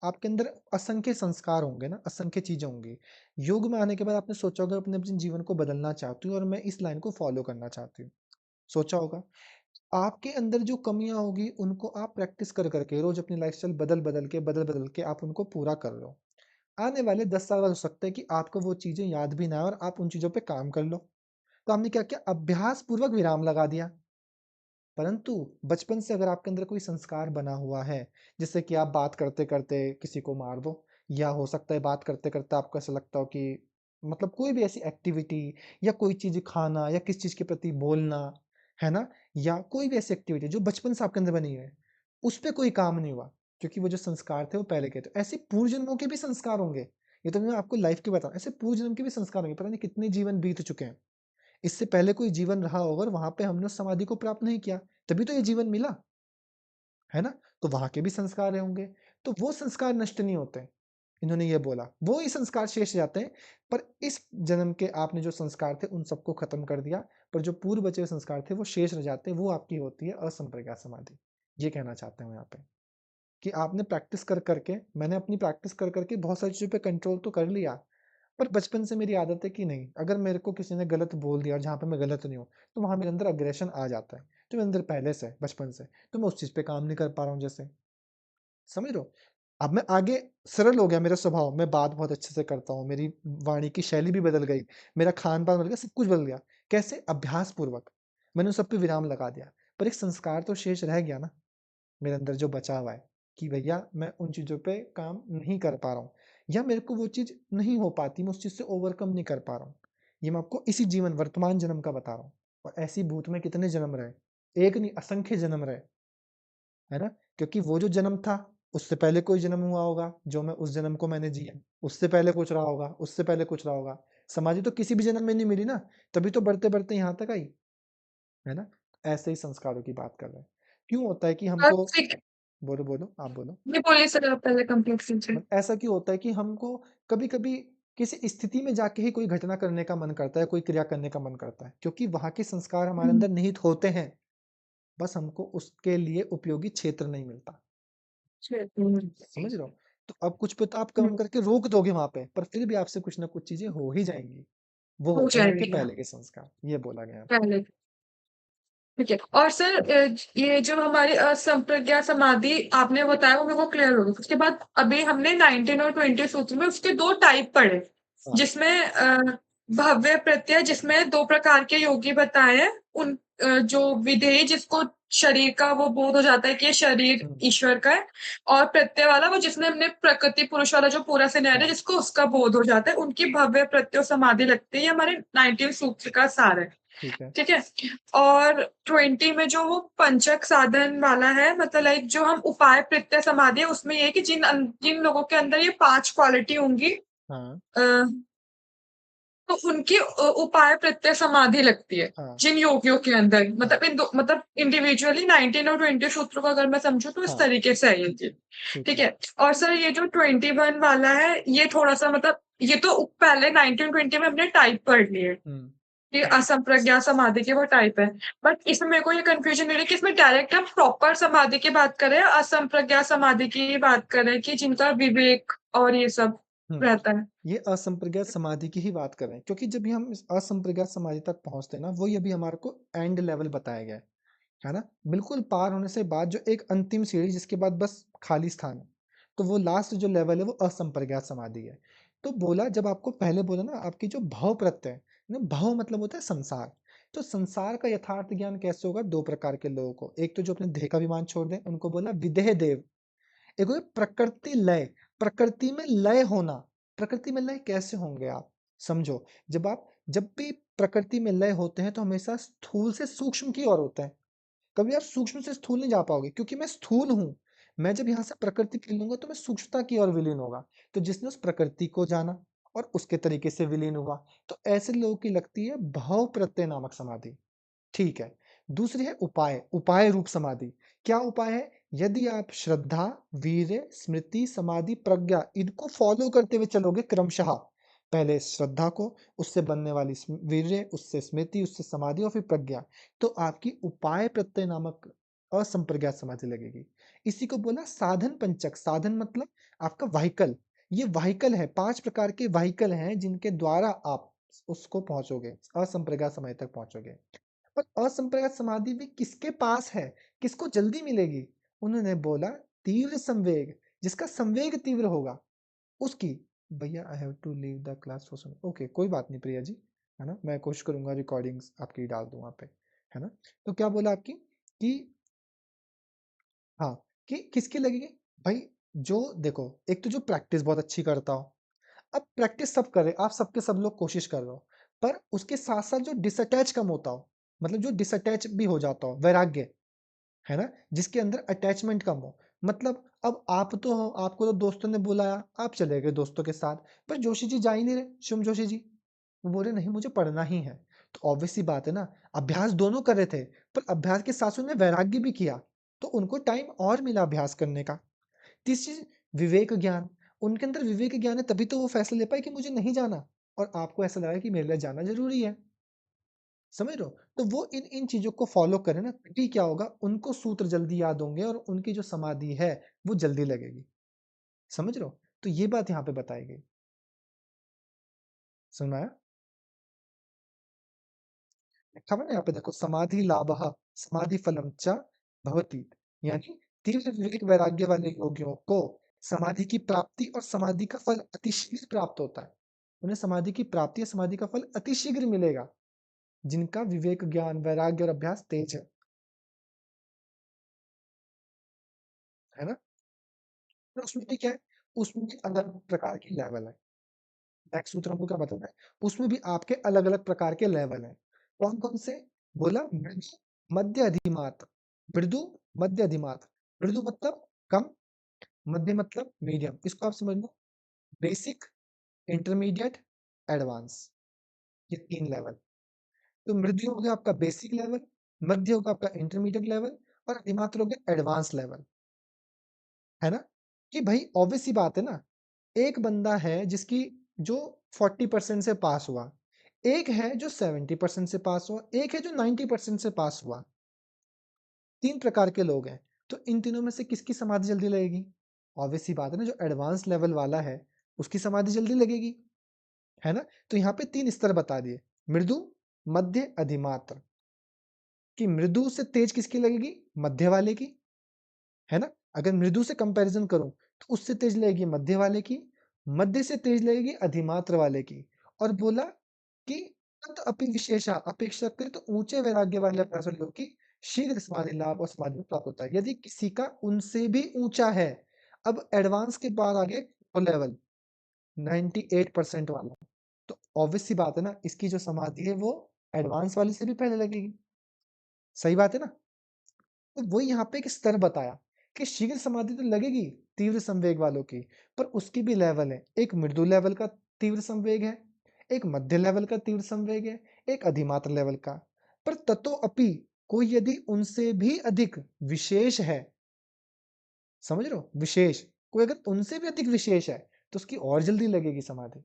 आपके अंदर असंख्य संस्कार होंगे ना, असंख्य चीजें होंगी। योग में आने के बाद आपने सोचा होगा अपने अपने जीवन को बदलना चाहती हूँ और मैं इस लाइन को फॉलो करना चाहती हूँ। सोचा होगा। आपके अंदर जो कमियां होगी उनको आप प्रैक्टिस कर करके रोज अपनी लाइफस्टाइल बदल बदल के आप उनको पूरा कर लो। आने वाले 10 साल बाद हो सकता है कि आपको वो चीजें याद भी ना आए और आप उन चीजों पे काम कर लो। तो आपने क्या किया? अभ्यास पूर्वक विराम लगा दिया। परंतु बचपन से अगर आपके अंदर कोई संस्कार बना हुआ है, जिससे कि आप बात करते करते किसी को मार दो, या हो सकता है बात करते करते आपको ऐसा लगता हो कि मतलब कोई भी ऐसी एक्टिविटी या कोई चीज खाना या किस चीज के प्रति बोलना, है ना? या कोई भी ऐसी एक्टिविटी जो बचपन से आपके अंदर बनी है, उस पे कोई काम नहीं हुआ, क्योंकि वो जो संस्कार थे वो पहले के थे। ऐसे पूर्व जन्मों के भी संस्कार होंगे। ये तो मैं आपको लाइफ के बता रहा हूँ, ऐसे पूर्व जन्म के भी संस्कार होंगे, पता नहीं कितने जीवन बीत चुके हैं। इससे पहले कोई जीवन रहा होगा और वहां पे हमने उस समाधि को प्राप्त नहीं किया, तभी तो ये जीवन मिला, है ना? तो वहां के भी संस्कार होंगे, तो वो संस्कार नष्ट नहीं होते। इन्होंने ये बोला वो ही संस्कार शेष जाते हैं, पर इस जन्म के आपने जो संस्कार थे उन सबको खत्म कर दिया, पर जो पूर्व बचे हुए संस्कार थे वो शेष रह जाते हैं, वो आपकी होती है असंप्रज्ञात समाधि। ये कहना चाहते हैं यहाँ पे कि आपने प्रैक्टिस कर करके, मैंने अपनी प्रैक्टिस कर करके बहुत सारी चीजों पे कंट्रोल तो कर लिया, पर बचपन से मेरी आदत है कि नहीं, अगर मेरे को किसी ने गलत बोल दिया और जहाँ पे मैं गलत नहीं हूँ, तो वहां मेरे अंदर अग्रेशन आ जाता है, जो मेरे अंदर पहले से बचपन से, तो मैं उस चीज पे काम नहीं कर पा रहा हूँ। जैसे समझ रहे हो, अब मैं आगे सरल हो गया मेरा स्वभाव, मैं बात बहुत अच्छे से करता हूँ, मेरी वाणी की शैली भी बदल गई, मेरा खान पान बदल गया, सब कुछ बदल गया। कैसे? अभ्यास पूर्वक मैंने उन सब पे विराम लगा दिया, पर एक संस्कार तो शेष रह गया ना मेरे अंदर जो बचा हुआ है, कि भैया मैं उन चीजों पे काम नहीं कर पा रहा हूँ, या मेरे को वो चीज नहीं हो पाती, मैं उस चीज से ओवरकम नहीं कर पा रहा हूँ। ये मैं आपको इसी जीवन वर्तमान जन्म का बता रहा हूँ, और ऐसी भूत में कितने जन्म रहे, एक नहीं असंख्य जन्म रहे, है ना? क्योंकि वो जो जन्म था उससे पहले कोई जन्म हुआ होगा, जो मैं उस जन्म को मैंने जिया, उससे पहले कुछ रहा होगा, उससे पहले कुछ रहा होगा। समाधि तो किसी भी जन्म में नहीं मिली ना, तभी तो बढ़ते बढ़ते यहाँ तक आई, है ना? ऐसे ही संस्कारों की बात कर रहे हैं। क्यों होता है कि और हमको, ठीक बोलो बोलो आप बोलो, ये बोलिए सर, आप पहले कंप्लीट कीजिए। ऐसा क्यों होता है कि हमको कभी कभी किसी स्थिति में जाके ही कोई घटना करने का मन करता है, कोई क्रिया करने का मन करता है, क्योंकि वहां के संस्कार हमारे हुँ, अंदर निहित होते हैं, बस हमको उसके लिए उपयोगी क्षेत्र नहीं मिलता। समझ रहे हो? तो अब कुछ पे तो आप हुँ, काम करके रोक दोगे वहां पे, पर फिर भी आपसे कुछ ना कुछ चीजें हो ही जाएंगी। वो हो होते हैं आपके जाएँगी पहले के संस्कार, ये बोला गया है। पहले। ठीक है। और सर ये जो हमारी असंप्रज्ञा समाधि आपने बताया वो मेरे को क्लियर हो गई। उसके बाद अभी हमने 19 और 20 सूत्र में उसके 2 टाइप पढ़े, हाँ। जिसमें भव्य प्रत्यय जिसमें 2 प्रकार के योगी बताए हैं। उन जो विधेय जिसको शरीर का वो बोध हो जाता है कि ये शरीर हम्म, ईश्वर का है, और प्रत्यय वाला वो जिसमें हमने प्रकृति पुरुष वाला जो पूरा सिनेरियो है हाँ जिसको उसका बोध हो जाता है, उनकी भव्य प्रत्यय समाधि लगती है। ये हमारे 19 सूत्र का सार है। ठीक है। ठीक है? और 20 में जो वो पंचक साधन वाला है, मतलब लाइक जो हम उपाय प्रत्यय समाधि है, उसमें ये है कि जिन लोगों के अंदर ये 5 क्वालिटी होंगी, हाँ अ, तो उनकी उपाय प्रत्यय समाधि लगती है, हाँ जिन योगियों के अंदर। हाँ मतलब मतलब इंडिविजुअली 19 और 20 सूत्रों को अगर मैं समझूँ तो इस हाँ, तरीके से है ये चीज़। ठीक ठीक है। है? और सर ये जो 21 वाला है, ये थोड़ा-सा मतलब ये तो पहले 19-20 में हमने टाइप पढ़ लिए। हम्म, ये असंप्रज्ञात समाधि के वो टाइप है। बट इसमें मेरे को ये कन्फ्यूज़न हो रही है कि इसमें डायरेक्ट हम प्रॉपर समाधि की बात कर रहे हैं, असंप्रज्ञात समाधि की बात कर रहे हैं कि जिनका विवेक और ये सब हम्म, रहता है। ये असंप्रज्ञात समाधि की ही बात कर रहे हैं, क्योंकि जब भी हम इस असंप्रज्ञात समाधि तक पहुंचते हैं ना, वही अभी हमारे को एंड लेवल बताया गया है ना? बिल्कुल पार होने से बाद जो एक अंतिम सीढ़ी, जिसके बाद बस खाली स्थान है, तो वो लास्ट जो लेवल है वो असंप्रज्ञात समाधि है। तो बोला, जब आपको पहले बोला ना, आपकी जो भाव प्रत्यय ना, भाव मतलब होता है संसार, तो संसार का यथार्थ ज्ञान कैसे होगा? दो प्रकार के लोगों को, एक तो जो अपने देह का अभिमान छोड़ दें, उनको बोला विदेह देव, एक होता है प्रकृति लय, प्रकृति में लय होना। प्रकृति में लय कैसे होंगे आप समझो, जब भी प्रकृति में लय होते हैं तो हमेशा स्थूल से सूक्ष्म की ओर होते हैं, कभी आप सूक्ष्म से स्थूल नहीं जा पाओगे, क्योंकि मैं स्थूल हूं। मैं जब यहाँ से प्रकृति को लूंगा तो मैं सूक्ष्मता की ओर विलीन होगा। तो जिसने उस प्रकृति को जाना और उसके तरीके से विलीन हुआ, तो ऐसे लोगों की लगती है भाव प्रत्यय नामक समाधि। ठीक है। दूसरी है उपाय, उपाय रूप समाधि। क्या उपाय है? यदि आप श्रद्धा, वीर्य, स्मृति, समाधि, प्रज्ञा, इनको फॉलो करते हुए चलोगे क्रमशः, पहले श्रद्धा को, उससे बनने वाली वीर्य, उससे स्मृति, उससे समाधि और फिर प्रज्ञा, तो आपकी उपाय प्रत्यय नामक असंप्रज्ञात समाधि लगेगी। इसी को बोला साधन पंचक। साधन मतलब आपका व्हीकल, ये व्हीकल है, 5 प्रकार के व्हीकल हैं जिनके द्वारा आप उसको पहुंचोगे, असंप्रज्ञात समाधि तक पहुंचोगे। पर असंप्रज्ञात समाधि भी किसके पास है, किसको जल्दी मिलेगी? उन्होंने बोला तीव्र संवेग, जिसका संवेग तीव्र होगा उसकी। भैया I have to leave the class for some, okay कोई बात नहीं प्रिया जी, है ना? मैं कोशिश करूंगा रिकॉर्डिंग्स आपकी डाल दूं वहां पे, है ना? तो क्या बोला आपकी कि हाँ, कि किसकी लगेगी? भाई जो देखो, एक तो जो प्रैक्टिस बहुत अच्छी करता हो, अब प्रैक्टिस सब कर रहे, आप सबके सब लोग कोशिश कर रहे हो, पर उसके साथ साथ जो डिसअटैच कम होता हो, मतलब जो डिसअटैच भी हो जाता हो, वैराग्य, है ना? जिसके अंदर अटैचमेंट कम हो, मतलब अब आप तो हो, आपको तो दोस्तों ने बुलाया, आप चले गए दोस्तों के साथ, पर जोशी जी जा ही नहीं रहे, शिवम जोशी जी, वो बोले नहीं मुझे पढ़ना ही है। तो ऑब्वियस सी बात है ना, अभ्यास दोनों कर रहे थे, पर अभ्यास के साथ उन्होंने वैराग्य भी किया, तो उनको टाइम और मिला अभ्यास करने का। तीसरी चीज, विवेक ज्ञान। उनके अंदर विवेक ज्ञान है, तभी तो वो फैसला ले पाए कि मुझे नहीं जाना, और आपको ऐसा लगा कि मेरे लिए जाना जरूरी है। समझ रहे हो? तो वो इन इन चीजों को फॉलो करें ना, तभी क्या होगा, उनको सूत्र जल्दी याद होंगे और उनकी जो समाधि है वो जल्दी लगेगी। समझ रहे हो? तो ये बात यहाँ पे बताई गई। समझ में आया? लिखा हुआ है ना यहाँ पे, देखो, समाधि लाभः समाधि फलम च भवति, यानी तीव्र विवेक वैराग्य वाले योगियों को समाधि की प्राप्ति और समाधि का फल अतिशीघ्र प्राप्त होता है। उन्हें समाधि की प्राप्ति और समाधि का फल अतिशीघ्र मिलेगा, जिनका विवेक ज्ञान वैराग्य और अभ्यास तेज है ना? तो उसमें भी क्या है, उसमें भी अलग प्रकार की लेवल है। नेक्स्ट सूत्र हमको क्या बताना है, उसमें भी आपके अलग अलग प्रकार के लेवल हैं। कौन कौन से? बोला, मृदु मध्य अधिमात्र। मृदु मध्य अधिमात्र। मृदु मतलब कम, मध्य मतलब मीडियम। इसको आप समझ लो, बेसिक, इंटरमीडिएट, एडवांस, ये 3 लेवल। तो मृदु हो गया आपका बेसिक लेवल, मध्य होगा आपका इंटरमीडिएट लेवल, और अधिमात्र हो गया एडवांस लेवल। है ना? कि भाई ऑब्वियस सी बात है ना, एक बंदा है जिसकी जो 40% से पास हुआ, एक है जो 70% से पास हुआ, एक है जो 90% से पास हुआ। 3 प्रकार के लोग हैं। तो इन तीनों में से किसकी समाधि जल्दी लगेगी? ऑब्वियस सी बात है ना, जो एडवांस लेवल वाला है उसकी समाधि जल्दी लगेगी। है ना? तो यहाँ पे 3 स्तर बता दिए, मृदु, मध्य, अधिमात्र। कि मृदु से तेज किसकी लगेगी? मध्य वाले की। है ना? अगर मृदु से कंपैरिजन करूं तो उससे तेज लगेगी मध्य वाले की, मध्य से तेज लगेगी अधिमात्र वाले की। और बोला कि तत् अपि विशेषा, अपेक्षा करें तो ऊंचे वैराग्य वाले अभ्यासों लोग की शीघ्र समाधि लाभ और समाधि प्राप्त होता है, यदि किसी का उनसे भी ऊंचा है। अब एडवांस के बाद आगे वो लेवल 98% वाला, तो ऑब्वियस सी बात है ना, इसकी जो समाधि है वो एडवांस वाले से भी पहले लगेगी। सही बात है ना? तो वही यहाँ पे एक स्तर बताया कि शीघ्र समाधि तो लगेगी तीव्र संवेग वालों की, पर उसकी भी लेवल है। एक मृदु लेवल का तीव्र संवेग है, एक मध्य लेवल का तीव्र संवेग है, एक अधिमात्र लेवल का। पर ततो अपि कोई यदि उनसे भी अधिक विशेष है, समझ रहे हो, विशेष, कोई अगर उनसे भी अधिक विशेष है तो उसकी और जल्दी लगेगी समाधि।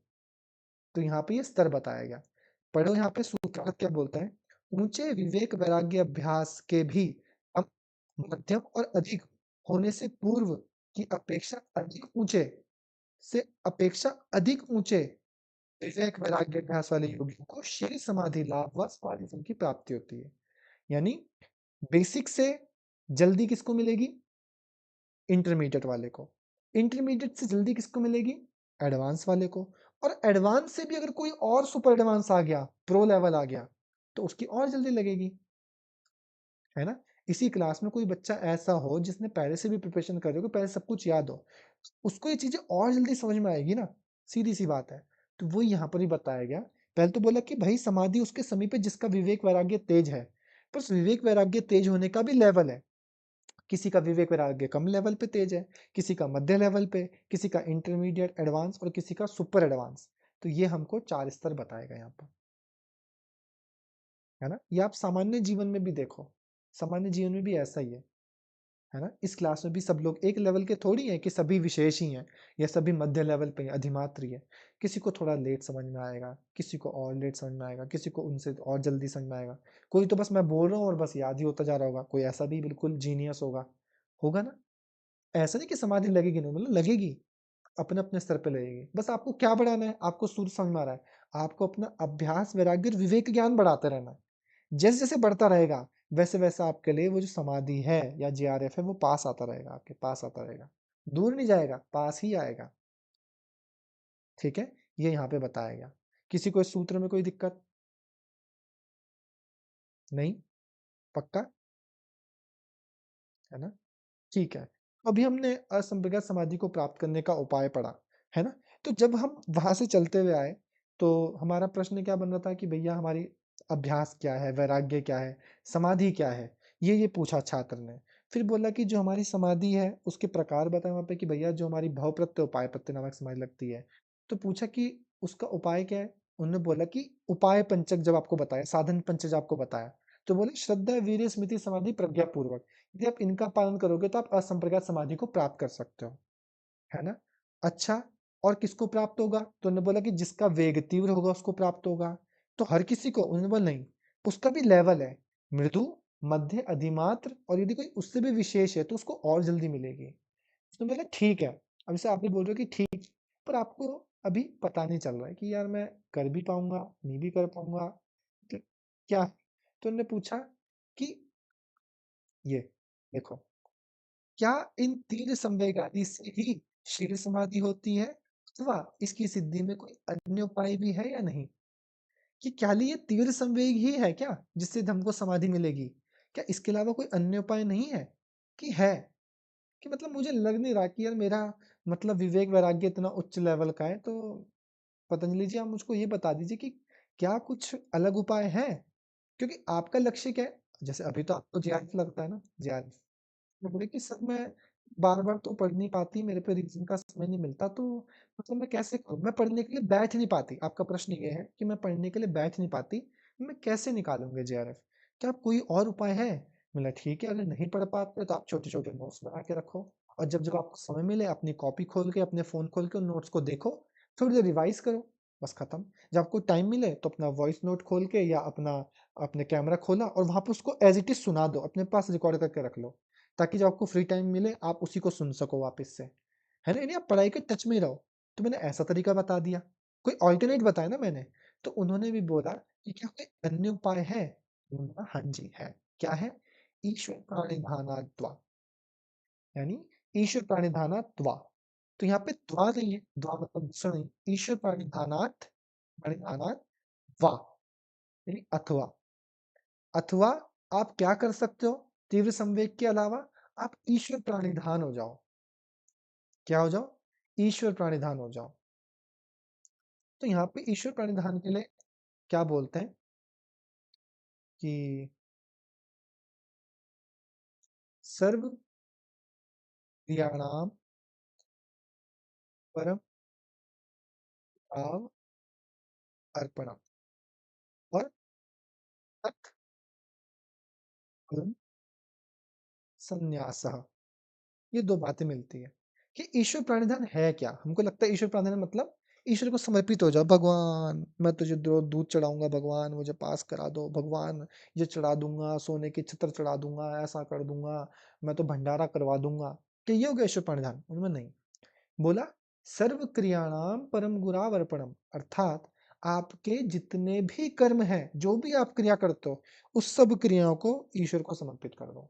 तो यहाँ पे ये स्तर बताया गया। पढ़ो यहाँ पे सूत्रकार क्या बोलते हैं, ऊंचे विवेक वैराग्य अभ्यास के भी अब मध्यम और अधिक होने से पूर्व की अपेक्षा अधिक ऊंचे से अपेक्षा अधिक ऊंचे विवेक वैराग्य अभ्यास वाले योगियों को शीघ्र समाधि लाभ व समाधि फल की प्राप्ति होती है। यानी बेसिक से जल्दी किसको मिलेगी? इंटरमीडिएट वाले को। इंटरमीडिएट से जल्दी किसको मिलेगी? एडवांस वाले को। और एडवांस से भी अगर कोई और सुपर एडवांस आ गया, प्रो लेवल आ गया, तो उसकी और जल्दी लगेगी। है ना? इसी क्लास में कोई बच्चा ऐसा हो जिसने पहले से भी प्रिपरेशन कर रहे हो, पहले सब कुछ याद हो, उसको ये चीजें और जल्दी समझ में आएगी ना, सीधी सी बात है। तो वो यहाँ पर ही बताया गया। पहले तो बोला कि भाई समाधि उसके समीप है जिसका विवेक वैराग्य तेज है, पर उस विवेक वैराग्य तेज होने का भी लेवल है। किसी का विवेक वैराग्य कम लेवल पे तेज है, किसी का मध्य लेवल पे, किसी का इंटरमीडिएट एडवांस, और किसी का सुपर एडवांस। तो ये हमको 4 स्तर बताएगा यहाँ पर। है ना? ये आप सामान्य जीवन में भी देखो, सामान्य जीवन में भी ऐसा ही है ना? इस क्लास में भी सब लोग एक लेवल के थोड़ी हैं कि सभी विशेष ही हैं या सभी मध्य लेवल पे अधिमात्री है। किसी को थोड़ा लेट समझ में आएगा, किसी को और लेट समझ में आएगा, किसी को उनसे और जल्दी समझ में आएगा। कोई तो बस मैं बोल रहा हूँ और बस याद ही होता जा रहा होगा, कोई ऐसा भी बिल्कुल जीनियस होगा। होगा ना? ऐसा नहीं कि समाधि लगेगी नहीं, मतलब लगेगी, अपने अपने स्तर पे लगेगी। बस आपको क्या बढ़ाना है? आपको सूर्य समझ में आ रहा है, आपको अपना अभ्यास वैराग्य और विवेक ज्ञान बढ़ाते रहना है। जैसे जैसे बढ़ता रहेगा वैसे वैसे आपके लिए वो जो समाधि है या जीआरएफ है वो पास आता रहेगा, आपके पास आता रहेगा, दूर नहीं जाएगा, पास ही आएगा। ठीक है? ये यहाँ पे बताया गया। किसी को इस सूत्र में कोई दिक्कत नहीं? पक्का? है ना? ठीक है। अभी हमने असंप्रज्ञात समाधि को प्राप्त करने का उपाय पढ़ा, है ना? तो जब हम वहां से चलते हुए आए तो हमारा प्रश्न क्या बन रहा था कि भैया हमारी अभ्यास क्या है, वैराग्य क्या है, समाधि क्या है, ये पूछा छात्र ने। फिर बोला कि जो हमारी समाधि है उसके प्रकार बताए वहां पे कि भैया जो हमारी भव प्रत्यय उपाय प्रत्यय नामक समाधि लगती है। तो पूछा कि उसका उपाय क्या है? उन्होंने बोला कि उपाय पंचक जब आपको बताया, साधन पंचक जब आपको बताया, तो बोले श्रद्धा, वीर्य, स्मृति, समाधि, प्रज्ञा पूर्वक, यदि आप इनका पालन करोगे तो आप असंप्रज्ञात समाधि को प्राप्त कर सकते हो, है ना। अच्छा, और किसको प्राप्त होगा? तो उन्होंने बोला कि जिसका वेग तीव्र होगा उसको प्राप्त होगा। तो हर किसी को? उन्होंने बोला नहीं, उसका भी लेवल है, मृदु, मध्य, अधिमात्र, और यदि कोई उससे भी विशेष है तो उसको और जल्दी मिलेगी। उसने बोला ठीक है। अब जैसे आप भी बोल रहे हो कि ठीक, पर आपको अभी पता नहीं चल रहा है कि यार मैं कर भी पाऊंगा, नहीं भी कर पाऊंगा, तो क्या है? तो उन्होंने पूछा कि ये देखो, क्या इन तीन संवेग आदि से ही शीघ्र समाधि होती है, अथवा इसकी सिद्धि में कोई अन्य उपाय भी है या नहीं? कि क्या ये तीव्र संवेग ही है क्या जिससे हमको समाधि मिलेगी? क्या इसके अलावा कोई अन्य उपाय नहीं है? कि है, कि मतलब मुझे लग नहीं रहा कि यार मेरा मतलब विवेक वैराग्य इतना उच्च लेवल का है, तो पतंजलि जी आप मुझको ये बता दीजिए कि क्या कुछ अलग उपाय है? क्योंकि आपका लक्ष्य क्या है? जैसे अभी तो आपको जेआरएफ लगता है ना, जेआरएफ। मैं बोले कि सर मैं बार-बार तो पढ़ नहीं पाती, मेरे पे रिवीजन का समय नहीं मिलता, तो मतलब मैं कैसे करूँ? मैं पढ़ने के लिए बैठ नहीं पाती। आपका प्रश्न ये है कि मैं पढ़ने के लिए बैठ नहीं पाती, मैं कैसे निकालूँगी जेआरएफ? क्या कोई और उपाय है? बोला ठीक है, अगर नहीं पढ़ पाते तो आप छोटे-छोटे नोट्स बना के रखो, और जब-जब आपको समय मिले अपनी कॉपी खोल के, अपने फ़ोन खोल के उन नोट्स को देखो, थोड़ी देर रिवाइज़ करो, बस खत्म। जब आपको टाइम मिले तो अपना वॉइस नोट खोल के या अपने कैमरा खोला और वहाँ पे उसको एज़ इट इज़ सुना दो, अपने पास रिकॉर्ड करके रख लो। ताकि जब आपको फ्री टाइम मिले आप उसी को सुन सको वापस से, है ना। यानी आप पढ़ाई के टच में रहो। तो मैंने ऐसा तरीका बता दिया, कोई ऑल्टरनेट बताया ना मैंने। तो उन्होंने भी बोला कि क्या कोई अन्य उपाय है? मैंने बोला, हाँ जी है। क्या है? ईश्वर प्रणिधानाद्वा, यानी ईश्वर प्रणिधानाद्वा। तो यहाँ पे द्वा नहीं है, द्वा मतलब दूसरा नहीं, ईश्वर प्रणिधानात्, प्रणिधानात् वा, यानी अथवा। अथवा आप क्या कर सकते हो तीव्र संवेग के अलावा? आप ईश्वर प्राणिधान हो जाओ। क्या हो जाओ? ईश्वर प्राणिधान हो जाओ। तो यहाँ पे ईश्वर प्राणिधान के लिए क्या बोलते हैं कि सर्व क्रियाणाम परम भाव अर्पणम और तत् फलम संन्यासः। ये दो बातें मिलती है कि ईश्वर प्राणिधान है क्या। हमको लगता है ईश्वर प्राणिधान मतलब ईश्वर को समर्पित हो जाओ, भगवान मैं तुझे दूध चढ़ाऊंगा, भगवान मुझे पास करा दो, भगवान ये चढ़ा दूंगा, सोने की छत्र चढ़ा दूंगा, ऐसा कर दूंगा, मैं तो भंडारा करवा दूंगा। क्या ये हो गया ईश्वर प्राणिधान? उनमें नहीं। बोला सर्व क्रियाणाम परम गुरावर्पणम, अर्थात आपके जितने भी कर्म हैं, जो भी आप क्रिया करते हो, उस सब क्रियाओं को ईश्वर को समर्पित कर दो।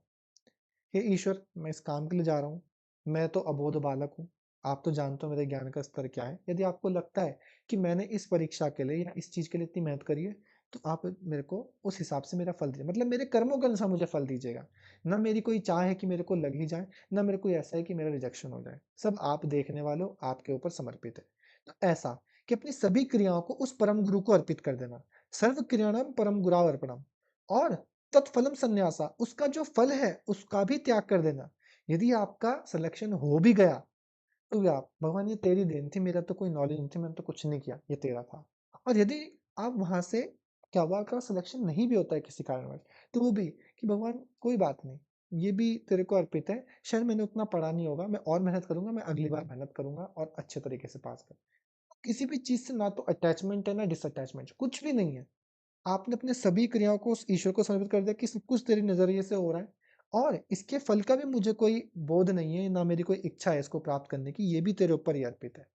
हे ईश्वर, मैं इस काम के लिए जा रहा हूँ, मैं तो अबोध बालक हूँ, आप तो जानते हो मेरे ज्ञान का स्तर क्या है। यदि आपको लगता है कि मैंने इस परीक्षा के लिए या इस चीज के लिए इतनी मेहनत करी है, तो आप मेरे को उस हिसाब से मेरा फल दीजिए, मतलब मेरे कर्मों के अनुसार मुझे फल दीजिएगा। ना मेरी कोई चाह है कि मेरे को लग ही जाए, ना मेरे को ऐसा है कि मेरा रिजेक्शन हो जाए, सब आप देखने वालों आपके ऊपर समर्पित है। तो ऐसा कि अपनी सभी क्रियाओं को उस परम गुरु को अर्पित कर देना, सर्व क्रियाणाम परम गुराव अर्पणम, और तत्फलम संन्यासा, उसका जो फल है उसका भी त्याग कर देना। यदि आपका सिलेक्शन हो भी गया तो भी आप भगवान ये तेरी देन थी, मेरा तो कोई नॉलेज नहीं थी, मैंने तो कुछ नहीं किया, ये तेरा था। और यदि आप वहां से क्या हुआ, आपका सिलेक्शन नहीं भी होता है किसी कारणवश, तो वो भी कि भगवान कोई बात नहीं, ये भी तेरे को अर्पित है, शायद मैंने उतना पढ़ा नहीं होगा, मैं और मेहनत करूंगा, मैं अगली बार मेहनत करूंगा और अच्छे तरीके से पास कर। किसी भी चीज से ना तो अटैचमेंट है ना डिसअटैचमेंट, कुछ भी नहीं है। आपने अपने सभी क्रियाओं को उस ईश्वर को समर्पित कर दिया कि सब कुछ तेरे नजरिए से हो रहा है, और इसके फल का भी मुझे कोई बोध नहीं है, ना मेरी कोई इच्छा है इसको प्राप्त करने की, ये भी तेरे ऊपर ही अर्पित है।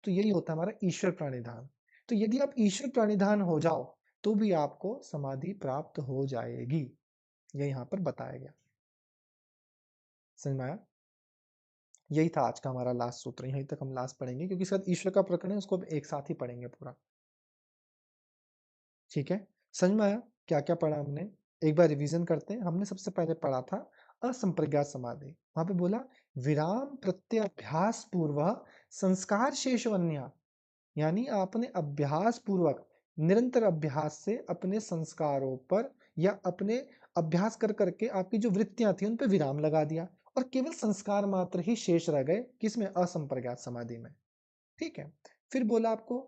तो यही होता है हमारा ईश्वर प्राणिधान। तो यदि आप ईश्वर प्राणिधान हो जाओ तो भी आपको समाधि प्राप्त हो जाएगी, ये यहाँ पर बताया गया। समझ में आया? यही था आज का हमारा लास्ट सूत्र, यहीं तक हम लास्ट पढ़ेंगे क्योंकि इसके बाद ईश्वर का प्रकरण है, उसको एक साथ ही पढ़ेंगे पूरा। ठीक है, समझ में आया क्या क्या पढ़ा हमने? एक बार रिवीजन करते हैं। हमने सबसे पहले पढ़ा था असंप्रज्ञात समाधि। वहां पे बोला विराम प्रत्याभ्यास पूर्व संस्कार शेषवन्या, यानी आपने अभ्यास पूर्वक निरंतर अभ्यास से अपने संस्कारों पर या अपने अभ्यास कर करके आपकी जो वृत्तियां थी उन पे विराम लगा दिया, और केवल संस्कार मात्र ही शेष रह गए, किसमें? असंप्रज्ञात समाधि में। ठीक है, फिर बोला आपको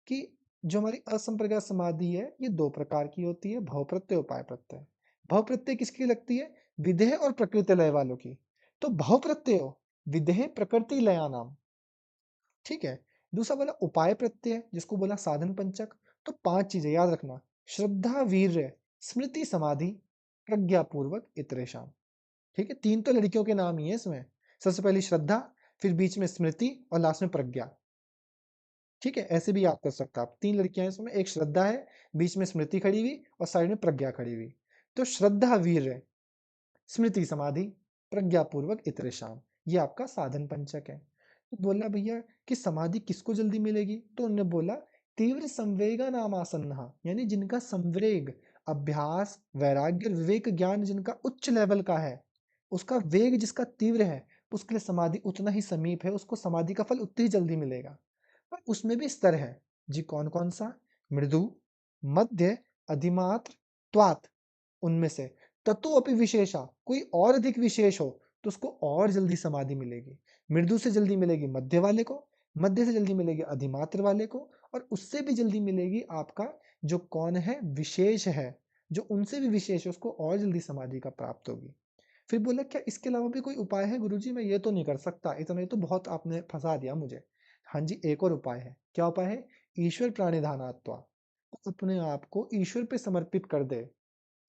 कि जो हमारी असंप्रज्ञात समाधि है ये 2 प्रकार की होती है, भव प्रत्यय, उपाय प्रत्यय। भव प्रत्यय किसकी लगती है? विधेय और प्रकृति लय वालों की। तो भव प्रत्यय विधेय प्रकृति लया नाम, ठीक है। दूसरा बोला उपाय प्रत्यय, जिसको बोला साधन पंचक। तो 5 चीजें याद रखना, श्रद्धा, वीर्य, स्मृति, समाधि, प्रज्ञा पूर्वक, इतरेषाम। ठीक है, 3 तो लड़कियों के नाम ही है इसमें। सबसे पहली श्रद्धा, फिर बीच में स्मृति और लास्ट में प्रज्ञा। ठीक है, ऐसे भी याद कर सकते हैं आप। 3 लड़कियां हैं इसमें, एक श्रद्धा है, बीच में स्मृति खड़ी हुई और साइड में प्रज्ञा खड़ी हुई। तो श्रद्धा, वीर्य, स्मृति, समाधि, प्रज्ञा पूर्वक, इतरेषाम, ये आपका साधन पंचक है। तो बोला भैया कि समाधि किसको जल्दी मिलेगी? तो उन्होंने बोला तीव्र संवेगा नाम आसन्ना, यानी जिनका संवेग, अभ्यास, वैराग्य, विवेक, ज्ञान जिनका उच्च लेवल का है, उसका वेग जिसका तीव्र है, उसके लिए समाधि उतना ही समीप है, उसको समाधि का फल उतनी ही जल्दी मिलेगा। पर उसमें भी स्तर है जी। कौन कौन सा? मृदु, मध्य, अधिमात्र, त्वात। उनमें से तत्व अपि विशेषा, कोई और अधिक विशेष हो तो उसको और जल्दी समाधि मिलेगी। मृदु से जल्दी मिलेगी मध्य वाले को, मध्य से जल्दी मिलेगी अधिमात्र वाले को, और उससे भी जल्दी मिलेगी आपका जो कौन है, विशेष है, जो उनसे भी विशेष है, उसको और जल्दी समाधि का प्राप्त होगी। फिर बोला क्या इसके अलावा भी कोई उपाय है? गुरुजी मैं ये तो नहीं कर सकता, इतना ही तो बहुत आपने फंसा दिया मुझे। हाँ जी, एक और उपाय है। क्या उपाय है? ईश्वर प्राणिधानात्वा, अपने आप को ईश्वर पे समर्पित कर दे।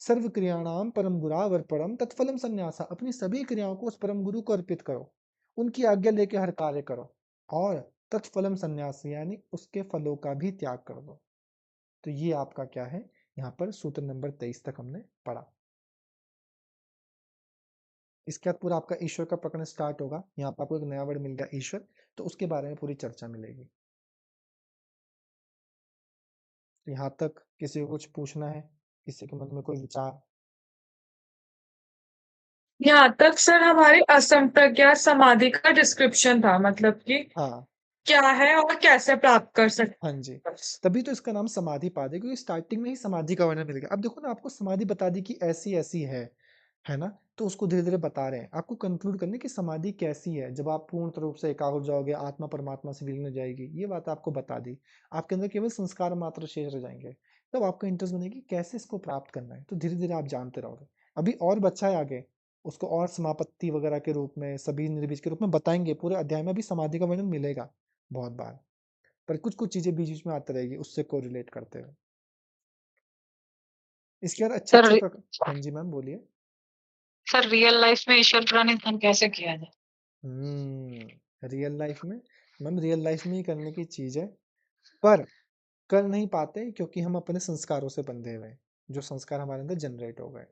सर्व क्रियाणाम परम गुरावर्पणम तत्फलम संन्यासा, अपनी सभी क्रियाओं को उस परम गुरु को अर्पित करो, उनकी आज्ञा लेके हर कार्य करो, और तत्फलम संन्यास यानी उसके फलों का भी त्याग कर दो। तो ये आपका क्या है, यहाँ पर सूत्र नंबर 23 तक हमने पढ़ा। इसके बाद पूरा आपका ईश्वर का प्रकरण स्टार्ट होगा। यहाँ पर आपको एक नया वर्ड मिल गया ईश्वर, तो उसके बारे में पूरी चर्चा मिलेगी। यहाँ तक किसी को कुछ पूछना है? किसी के मन में कोई विचार? यहाँ तक सर हमारी असंप्रज्ञात समाधि का डिस्क्रिप्शन था, मतलब कि हाँ क्या है और कैसे प्राप्त कर सकते हाँ जी, तभी तो इसका नाम समाधि पा दिया, क्योंकि स्टार्टिंग में ही समाधि का वर्णन मिल गया। अब देखो ना, आपको समाधि बता दी कि ऐसी ऐसी है ना। तो उसको धीरे धीरे बता रहे हैं आपको, कंक्लूड करने की समाधि कैसी है, जब आप पूर्ण रूप से एकाग्र हो जाओगे, आत्मा परमात्मा से विलीन हो जाएगी, ये बात आपको बता दी। आपके अंदर केवल संस्कार मात्र शेष रह जाएंगे, तब आपका इंटरेस्ट बनेगी कैसे इसको प्राप्त करना है। तो धीरे धीरे आप जानते रहोगे। अभी और बच्चा है आगे, उसको और समापत्ति वगैरह के रूप में, सभी निर्बीज के रूप में बताएंगे। पूरे अध्याय में भी समाधि का वर्णन मिलेगा बहुत बार, पर कुछ कुछ चीजें बीच बीच में आती रहेगी उससे कोरिलेट करते हुए। इसके बाद अच्छे अच्छे सर हाँ जी मैम बोलिए। सर रियल लाइफ में ईश्वर प्रणिधान कैसे किया जाए? रियल लाइफ में, मैम रियल लाइफ में ही करने की चीज है, पर कर नहीं पाते क्योंकि हम अपने संस्कारों से बंधे हुए हैं, जो संस्कार हमारे अंदर जनरेट हो गए।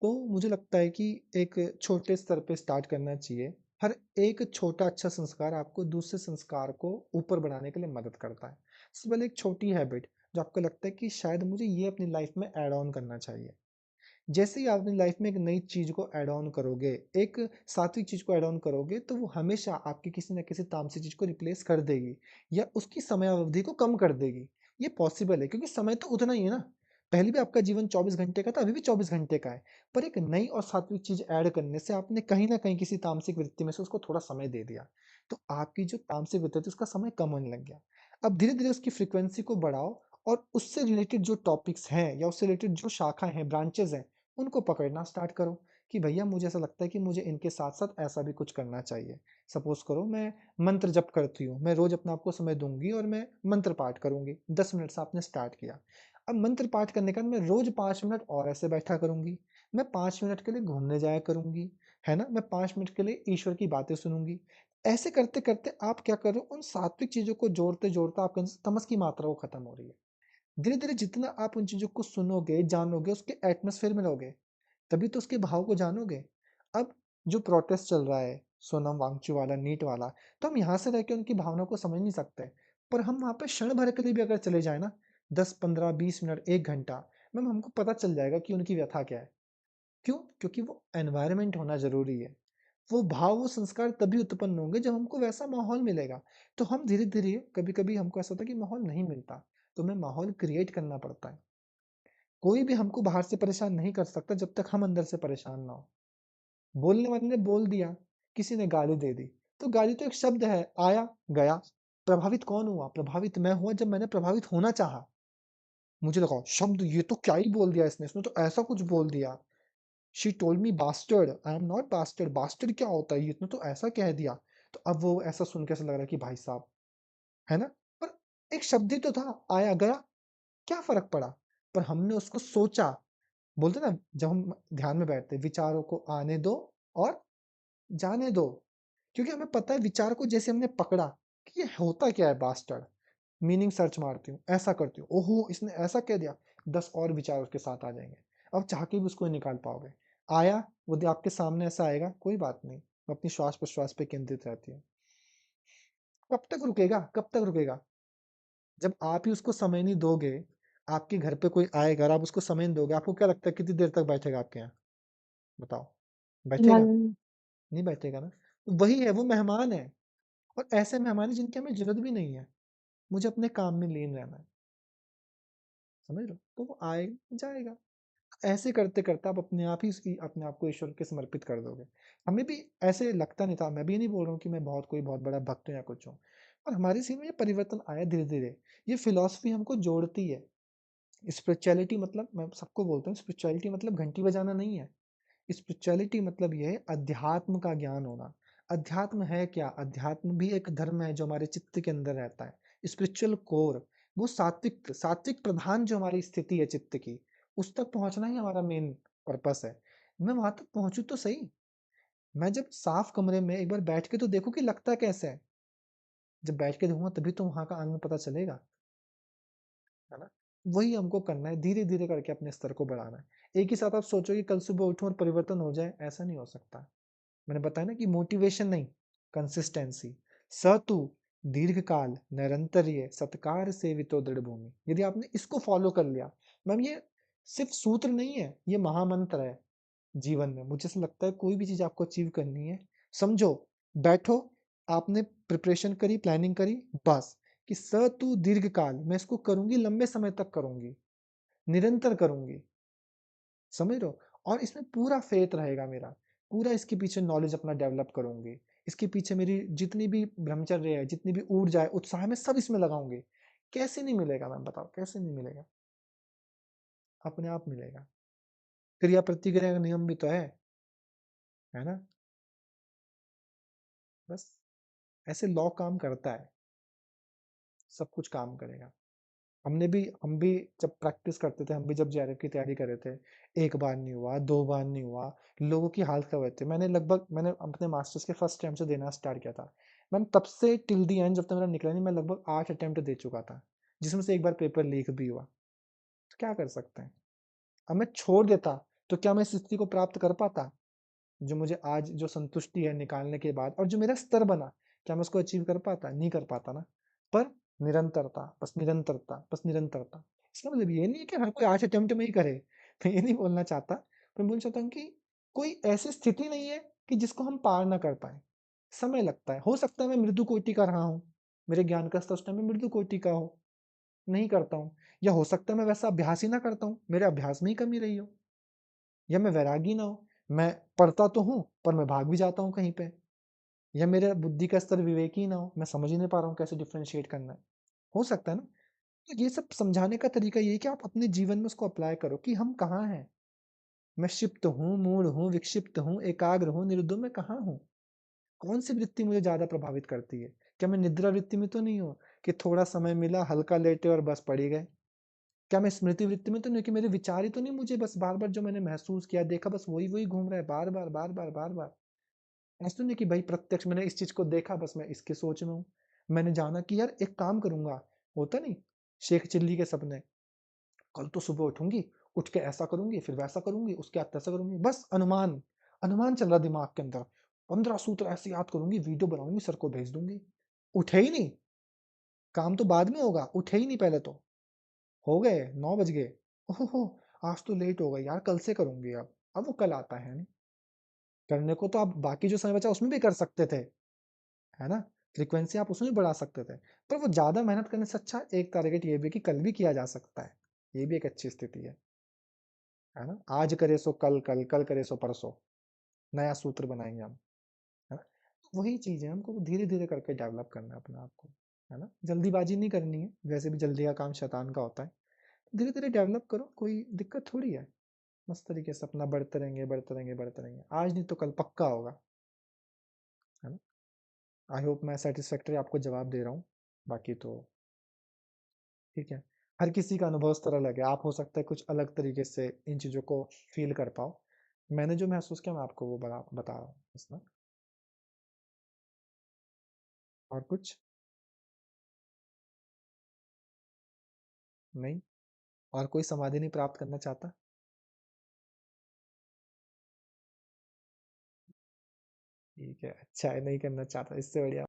तो मुझे लगता है कि एक छोटे स्तर पे स्टार्ट करना चाहिए। हर एक छोटा अच्छा संस्कार आपको दूसरे संस्कार को ऊपर बढ़ाने के लिए मदद करता है। सबसे पहले एक छोटी हैबिट जो आपको लगता है कि शायद मुझे ये अपनी लाइफ में ऐड ऑन करना चाहिए। जैसे ही आप अपनी लाइफ में एक नई चीज को ऐड ऑन करोगे, एक सात्विक चीज को ऐड ऑन करोगे, तो वो हमेशा आपकी किसी न किसी तामसिक चीज को रिप्लेस कर देगी, या उसकी समय अवधि को कम कर देगी। ये पॉसिबल है क्योंकि समय तो उतना ही है ना। पहले भी आपका जीवन 24 घंटे का था, अभी भी 24 घंटे का है। पर एक नई और सात्विक चीज ऐड करने से आपने कहीं ना कहीं किसी तामसिक वृत्ति में से उसको थोड़ा समय दे दिया, तो आपकी जो तामसिक वृत्ति थी उसका समय कम होने लग गया। अब धीरे धीरे उसकी फ्रिक्वेंसी को बढ़ाओ, और उससे रिलेटेड जो टॉपिक्स हैं या उससे रिलेटेड जो शाखाएं हैं, ब्रांचेस हैं, उनको पकड़ना स्टार्ट करो कि भैया मुझे ऐसा लगता है कि मुझे इनके साथ साथ ऐसा भी कुछ करना चाहिए। सपोज करो मैं मंत्र जप करती हूँ, मैं रोज अपने आप को समय दूंगी और मैं मंत्र पाठ करूंगी। 10 मिनट से आपने स्टार्ट किया। अब मंत्र पाठ करने के बाद मैं रोज 5 मिनट और ऐसे बैठा करूंगी। मैं 5 मिनट के लिए घूमने जाया करूंगी, है ना। मैं 5 मिनट के लिए ईश्वर की बातें सुनूंगी। ऐसे करते करते आप क्या करो, उन सात्विक चीजों को जोड़ते जोड़ते आपके अंदर तमस की मात्रा वो खत्म हो रही है। धीरे धीरे जितना आप उन चीजों को सुनोगे, जानोगे, उसके एटमोसफेयर में रहोगे, तभी तो उसके भाव को जानोगे। अब जो प्रोटेस्ट चल रहा है, सोनम वांगचू वाला, नीट वाला, तो हम यहाँ से रह के उनकी भावना को समझ नहीं सकते। पर हम वहाँ पे क्षण भर के लिए भी अगर चले जाए ना, 10, 15, 20 मिनट, 1 घंटा, मैम हमको पता चल जाएगा कि उनकी व्यथा क्या है। क्यों? क्योंकि वो एनवायरनमेंट होना जरूरी है। वो भाव, वो संस्कार तभी उत्पन्न होंगे जब हमको वैसा माहौल मिलेगा। तो हम धीरे धीरे, कभी कभी हमको ऐसा होता है कि माहौल नहीं मिलता, तो हमें माहौल क्रिएट करना पड़ता है। कोई भी हमको बाहर से परेशान नहीं कर सकता जब तक हम अंदर से परेशान ना हो। बोलने वाले ने बोल दिया, किसी ने गाली दे दी, तो गाली तो एक शब्द है, आया गया, प्रभावित कौन हुआ? प्रभावित मैं हुआ जब मैंने प्रभावित होना चाहा। मुझे लगा शब्द ये तो क्या ही बोल दिया इसने तो ऐसा कुछ बोल दिया। She told me bastard, I am not bastard. Bastard क्या होता है? इसने तो ऐसा कह दिया। तो अब वो ऐसा सुन के ऐसा लग रहा है कि भाई साहब, है ना? पर एक शब्द ही तो था, आया गया, क्या फ़र्क पड़ा? पर हमने उसको सोचा। बोलते ना, जब हम ध्यान में बैठते हैं, विचारों को आने दो और जाने दो। क्योंकि हमें पता है विचार को जैसे हमने पकड़ा कि ये होता क्या है बास्टर्ड, मीनिंग सर्च मारती हूँ, ऐसा करती हूँ, ओहो इसने ऐसा कह दिया, 10 और विचार उसके साथ आ जाएंगे। अब चाह के भी उसको नहीं निकाल पाओगे। आया वो आपके सामने ऐसा आएगा, कोई बात नहीं, अपनी श्वास प्रश्वास पे केंद्रित रहती है। कब तक रुकेगा? कब तक रुकेगा? जब आप ही उसको समय नहीं दोगे, आपके घर पे कोई आएगा और आप उसको समय नहीं दोगे, आपको क्या लगता है कितनी देर तक बैठेगा आपके यहाँ? बताओ, बैठेगा? मन नहीं बैठेगा ना। तो वही है, वो मेहमान है, और ऐसे मेहमान है जिनकी हमें जरूरत भी नहीं है। मुझे अपने काम में लीन रहना है, समझ लो, तो वो आएगा जाएगा। ऐसे करते करते आप अपने आप ही अपने आप को ईश्वर के समर्पित कर दोगे। हमें भी ऐसे लगता नहीं था, मैं भी नहीं बोल रहा हूँ कि मैं बहुत बड़ा भक्त हूँ या कुछ हूँ, और हमारे सीन में ये परिवर्तन आया धीरे धीरे। ये फिलॉसफी हमको जोड़ती है। स्पिरिचुअलिटी मतलब, मैं सबको बोलता हूँ, स्पिरिचुअलिटी मतलब घंटी बजाना नहीं है। स्पिरिचुअलिटी मतलब ये है अध्यात्म का ज्ञान होना। अध्यात्म है क्या? अध्यात्म भी एक धर्म है जो हमारे चित्त के अंदर रहता है। स्पिरिचुअल कोर, वो सात्विक सात्विक प्रधान जो हमारी स्थिति है चित्त की, उस तक पहुंचना ही हमारा मेन पर्पस है। मैं वहां तक पहुंचू तो सही। मैं जब साफ कमरे में एक बार बैठ के तो देखूं कि लगता कैसे है। जब बैठ के देखूंगा तभी तो वहां का आनंद पता चलेगा, है ना? वही हमको करना है, धीरे धीरे करके अपने स्तर को बढ़ाना है। एक ही साथ आप सोचो कि कल सुबह उठूं और परिवर्तन हो जाए, ऐसा नहीं हो सकता। मैंने बताया ना कि मोटिवेशन नहीं, कंसिस्टेंसी। सतु दीर्घकाल निरंतर्य सत्कार सेवितो दृढ़ भूमि। यदि आपने इसको फॉलो कर लिया, मैम ये सिर्फ सूत्र नहीं है, ये महामंत्र है जीवन में। मुझे ऐसा लगता है कोई भी चीज आपको अचीव करनी है, समझो, बैठो, आपने प्रिपरेशन करी, प्लानिंग करी, बस कि सतु दीर्घकाल, मैं इसको करूंगी, लंबे समय तक करूंगी, निरंतर करूंगी, समझ रहे हो? और इसमें पूरा फेथ रहेगा मेरा, पूरा इसके पीछे नॉलेज अपना डेवलप करूंगी, इसके पीछे मेरी जितनी भी ब्रह्मचर्य है, जितनी भी ऊर्जा है, उत्साह में, सब इसमें लगाऊंगी। कैसे नहीं मिलेगा मैम, बताओ कैसे नहीं मिलेगा? अपने आप मिलेगा। क्रिया प्रतिक्रिया का नियम भी तो है ना? बस ऐसे लॉ काम करता है, सब कुछ काम करेगा। हम भी जब प्रैक्टिस करते थे, हम भी जब जेआरएफ की तैयारी कर रहे थे, एक बार नहीं हुआ, दो बार नहीं हुआ, लोगों की हालत खराब होती है। मैंने अपने मास्टर्स के फर्स्ट टाइम से देना स्टार्ट किया था। मैम तब से टिल दी एंड, जब तक मेरा निकला नहीं, मैं लगभग 8 अटेम्प्ट दे चुका था, जिसमें से एक बार पेपर लीक भी हुआ। तो क्या कर सकते हैं? अब मैं छोड़ देता तो क्या मैं इस स्थिति को प्राप्त कर पाता? जो मुझे आज जो संतुष्टि है निकालने के बाद, और जो मेरा स्तर बना, क्या मैं उसको अचीव कर पाता? नहीं कर पाता ना। पर निरंतरता, बस निरंतरता, बस निरंतरता। इसका मतलब ये नहीं है कि हर कोई 8 अटेम्प्ट में ही करे। मैं ये नहीं बोलना चाहता। मैं बोलना चाहता हूँ कि कोई ऐसी स्थिति नहीं है कि जिसको हम पार ना कर पाए। समय लगता है, हो सकता है मैं मृदु कोटि का रहा हूँ, मेरे ज्ञान का स्तर उस टाइम में मृदु कोटि का हो, नहीं करता हूँ। या हो सकता है मैं वैसा अभ्यास ही ना करता हूँ, मेरे अभ्यास में ही कमी रही हो। या मैं वैरागी ना हो, मैं पढ़ता तो हूँ पर मैं भाग भी जाता हूँ कहीं पे। या मेरे बुद्धि का स्तर विवेकी ना हो, मैं समझ ही नहीं पा रहा हूँ कैसे डिफरेंशिएट करना है। हो सकता है ना? तो ये सब समझाने का तरीका ये है कि आप अपने जीवन में उसको अप्लाई करो कि हम कहाँ हैं। मैं क्षिप्त हूँ, मूढ़ हूँ, विक्षिप्त हूँ, एकाग्र हूँ, निर्दो, मैं कहाँ हूँ? कौन सी वृत्ति मुझे ज्यादा प्रभावित करती है? क्या मैं निद्रा वृत्ति में तो नहीं हूँ कि थोड़ा समय मिला, हल्का लेटे और बस पड़ी गए? क्या मैं स्मृति वृत्ति में तो नहीं कि मेरे विचार ही तो नहीं, मुझे बस बार बार जो मैंने महसूस किया, देखा, बस वही वही घूम रहा है, बार बार बार बार बार बार। ऐसा तो नहीं कि भाई प्रत्यक्ष मैंने इस चीज को देखा, बस मैं इसके सोच में हूँ। मैंने जाना कि यार एक काम करूंगा, होता नहीं, शेख चिल्ली के सपने, कल तो सुबह उठूंगी, उठ के ऐसा करूंगी, फिर वैसा करूंगी, उसके बाद तैसा करूंगी, बस अनुमान, अनुमान चल रहा दिमाग के अंदर। 15 सूत्र ऐसे याद करूंगी, वीडियो बनाऊंगी, सर को भेज दूंगी। उठे ही नहीं, काम तो बाद में होगा, उठे ही नहीं पहले तो। हो गए 9 बज गए, ओहो आज तो लेट हो गई यार, कल से करूंगी। अब वो कल आता है नहीं करने को, तो आप बाकी जो समय बचा उसमें भी कर सकते थे, है ना? फ्रीक्वेंसी आप उसमें भी बढ़ा सकते थे। पर वो ज्यादा मेहनत करने से अच्छा एक टारगेट ये भी है कि कल भी किया जा सकता है। ये भी एक अच्छी स्थिति है ना? आज करे सो कल, कल कल करे सो परसों, नया सूत्र बनाएंगे हम, है ना? वही चीज है, हमको धीरे धीरे करके डेवलप करना है अपने आप को, है ना? जल्दीबाजी नहीं करनी है, वैसे भी जल्दी का काम शैतान का होता है। धीरे-धीरे डेवलप करो, कोई दिक्कत थोड़ी है। मस्त तरीके से अपना बढ़ते रहेंगे, बढ़ते रहेंगे, बढ़ते रहेंगे। आज नहीं तो कल पक्का होगा, है ना? आई होप मैं सैटिस्फैक्टरी आपको जवाब दे रहा हूँ। बाकी तो ठीक है। हर किसी का अनुभव स्तर अलग है। आप हो सकता है कुछ अलग तरीके से इन चीज़ों को फ़ील कर पाओ। मैंने जो महसूस किया मैं आपको वो बता रहा हूँ इसमें। और कुछ? नहीं? और कोई समाधि नहीं प्राप्त करना चाहता? ठीक है, अच्छा है नहीं करना चाहता, इससे बढ़िया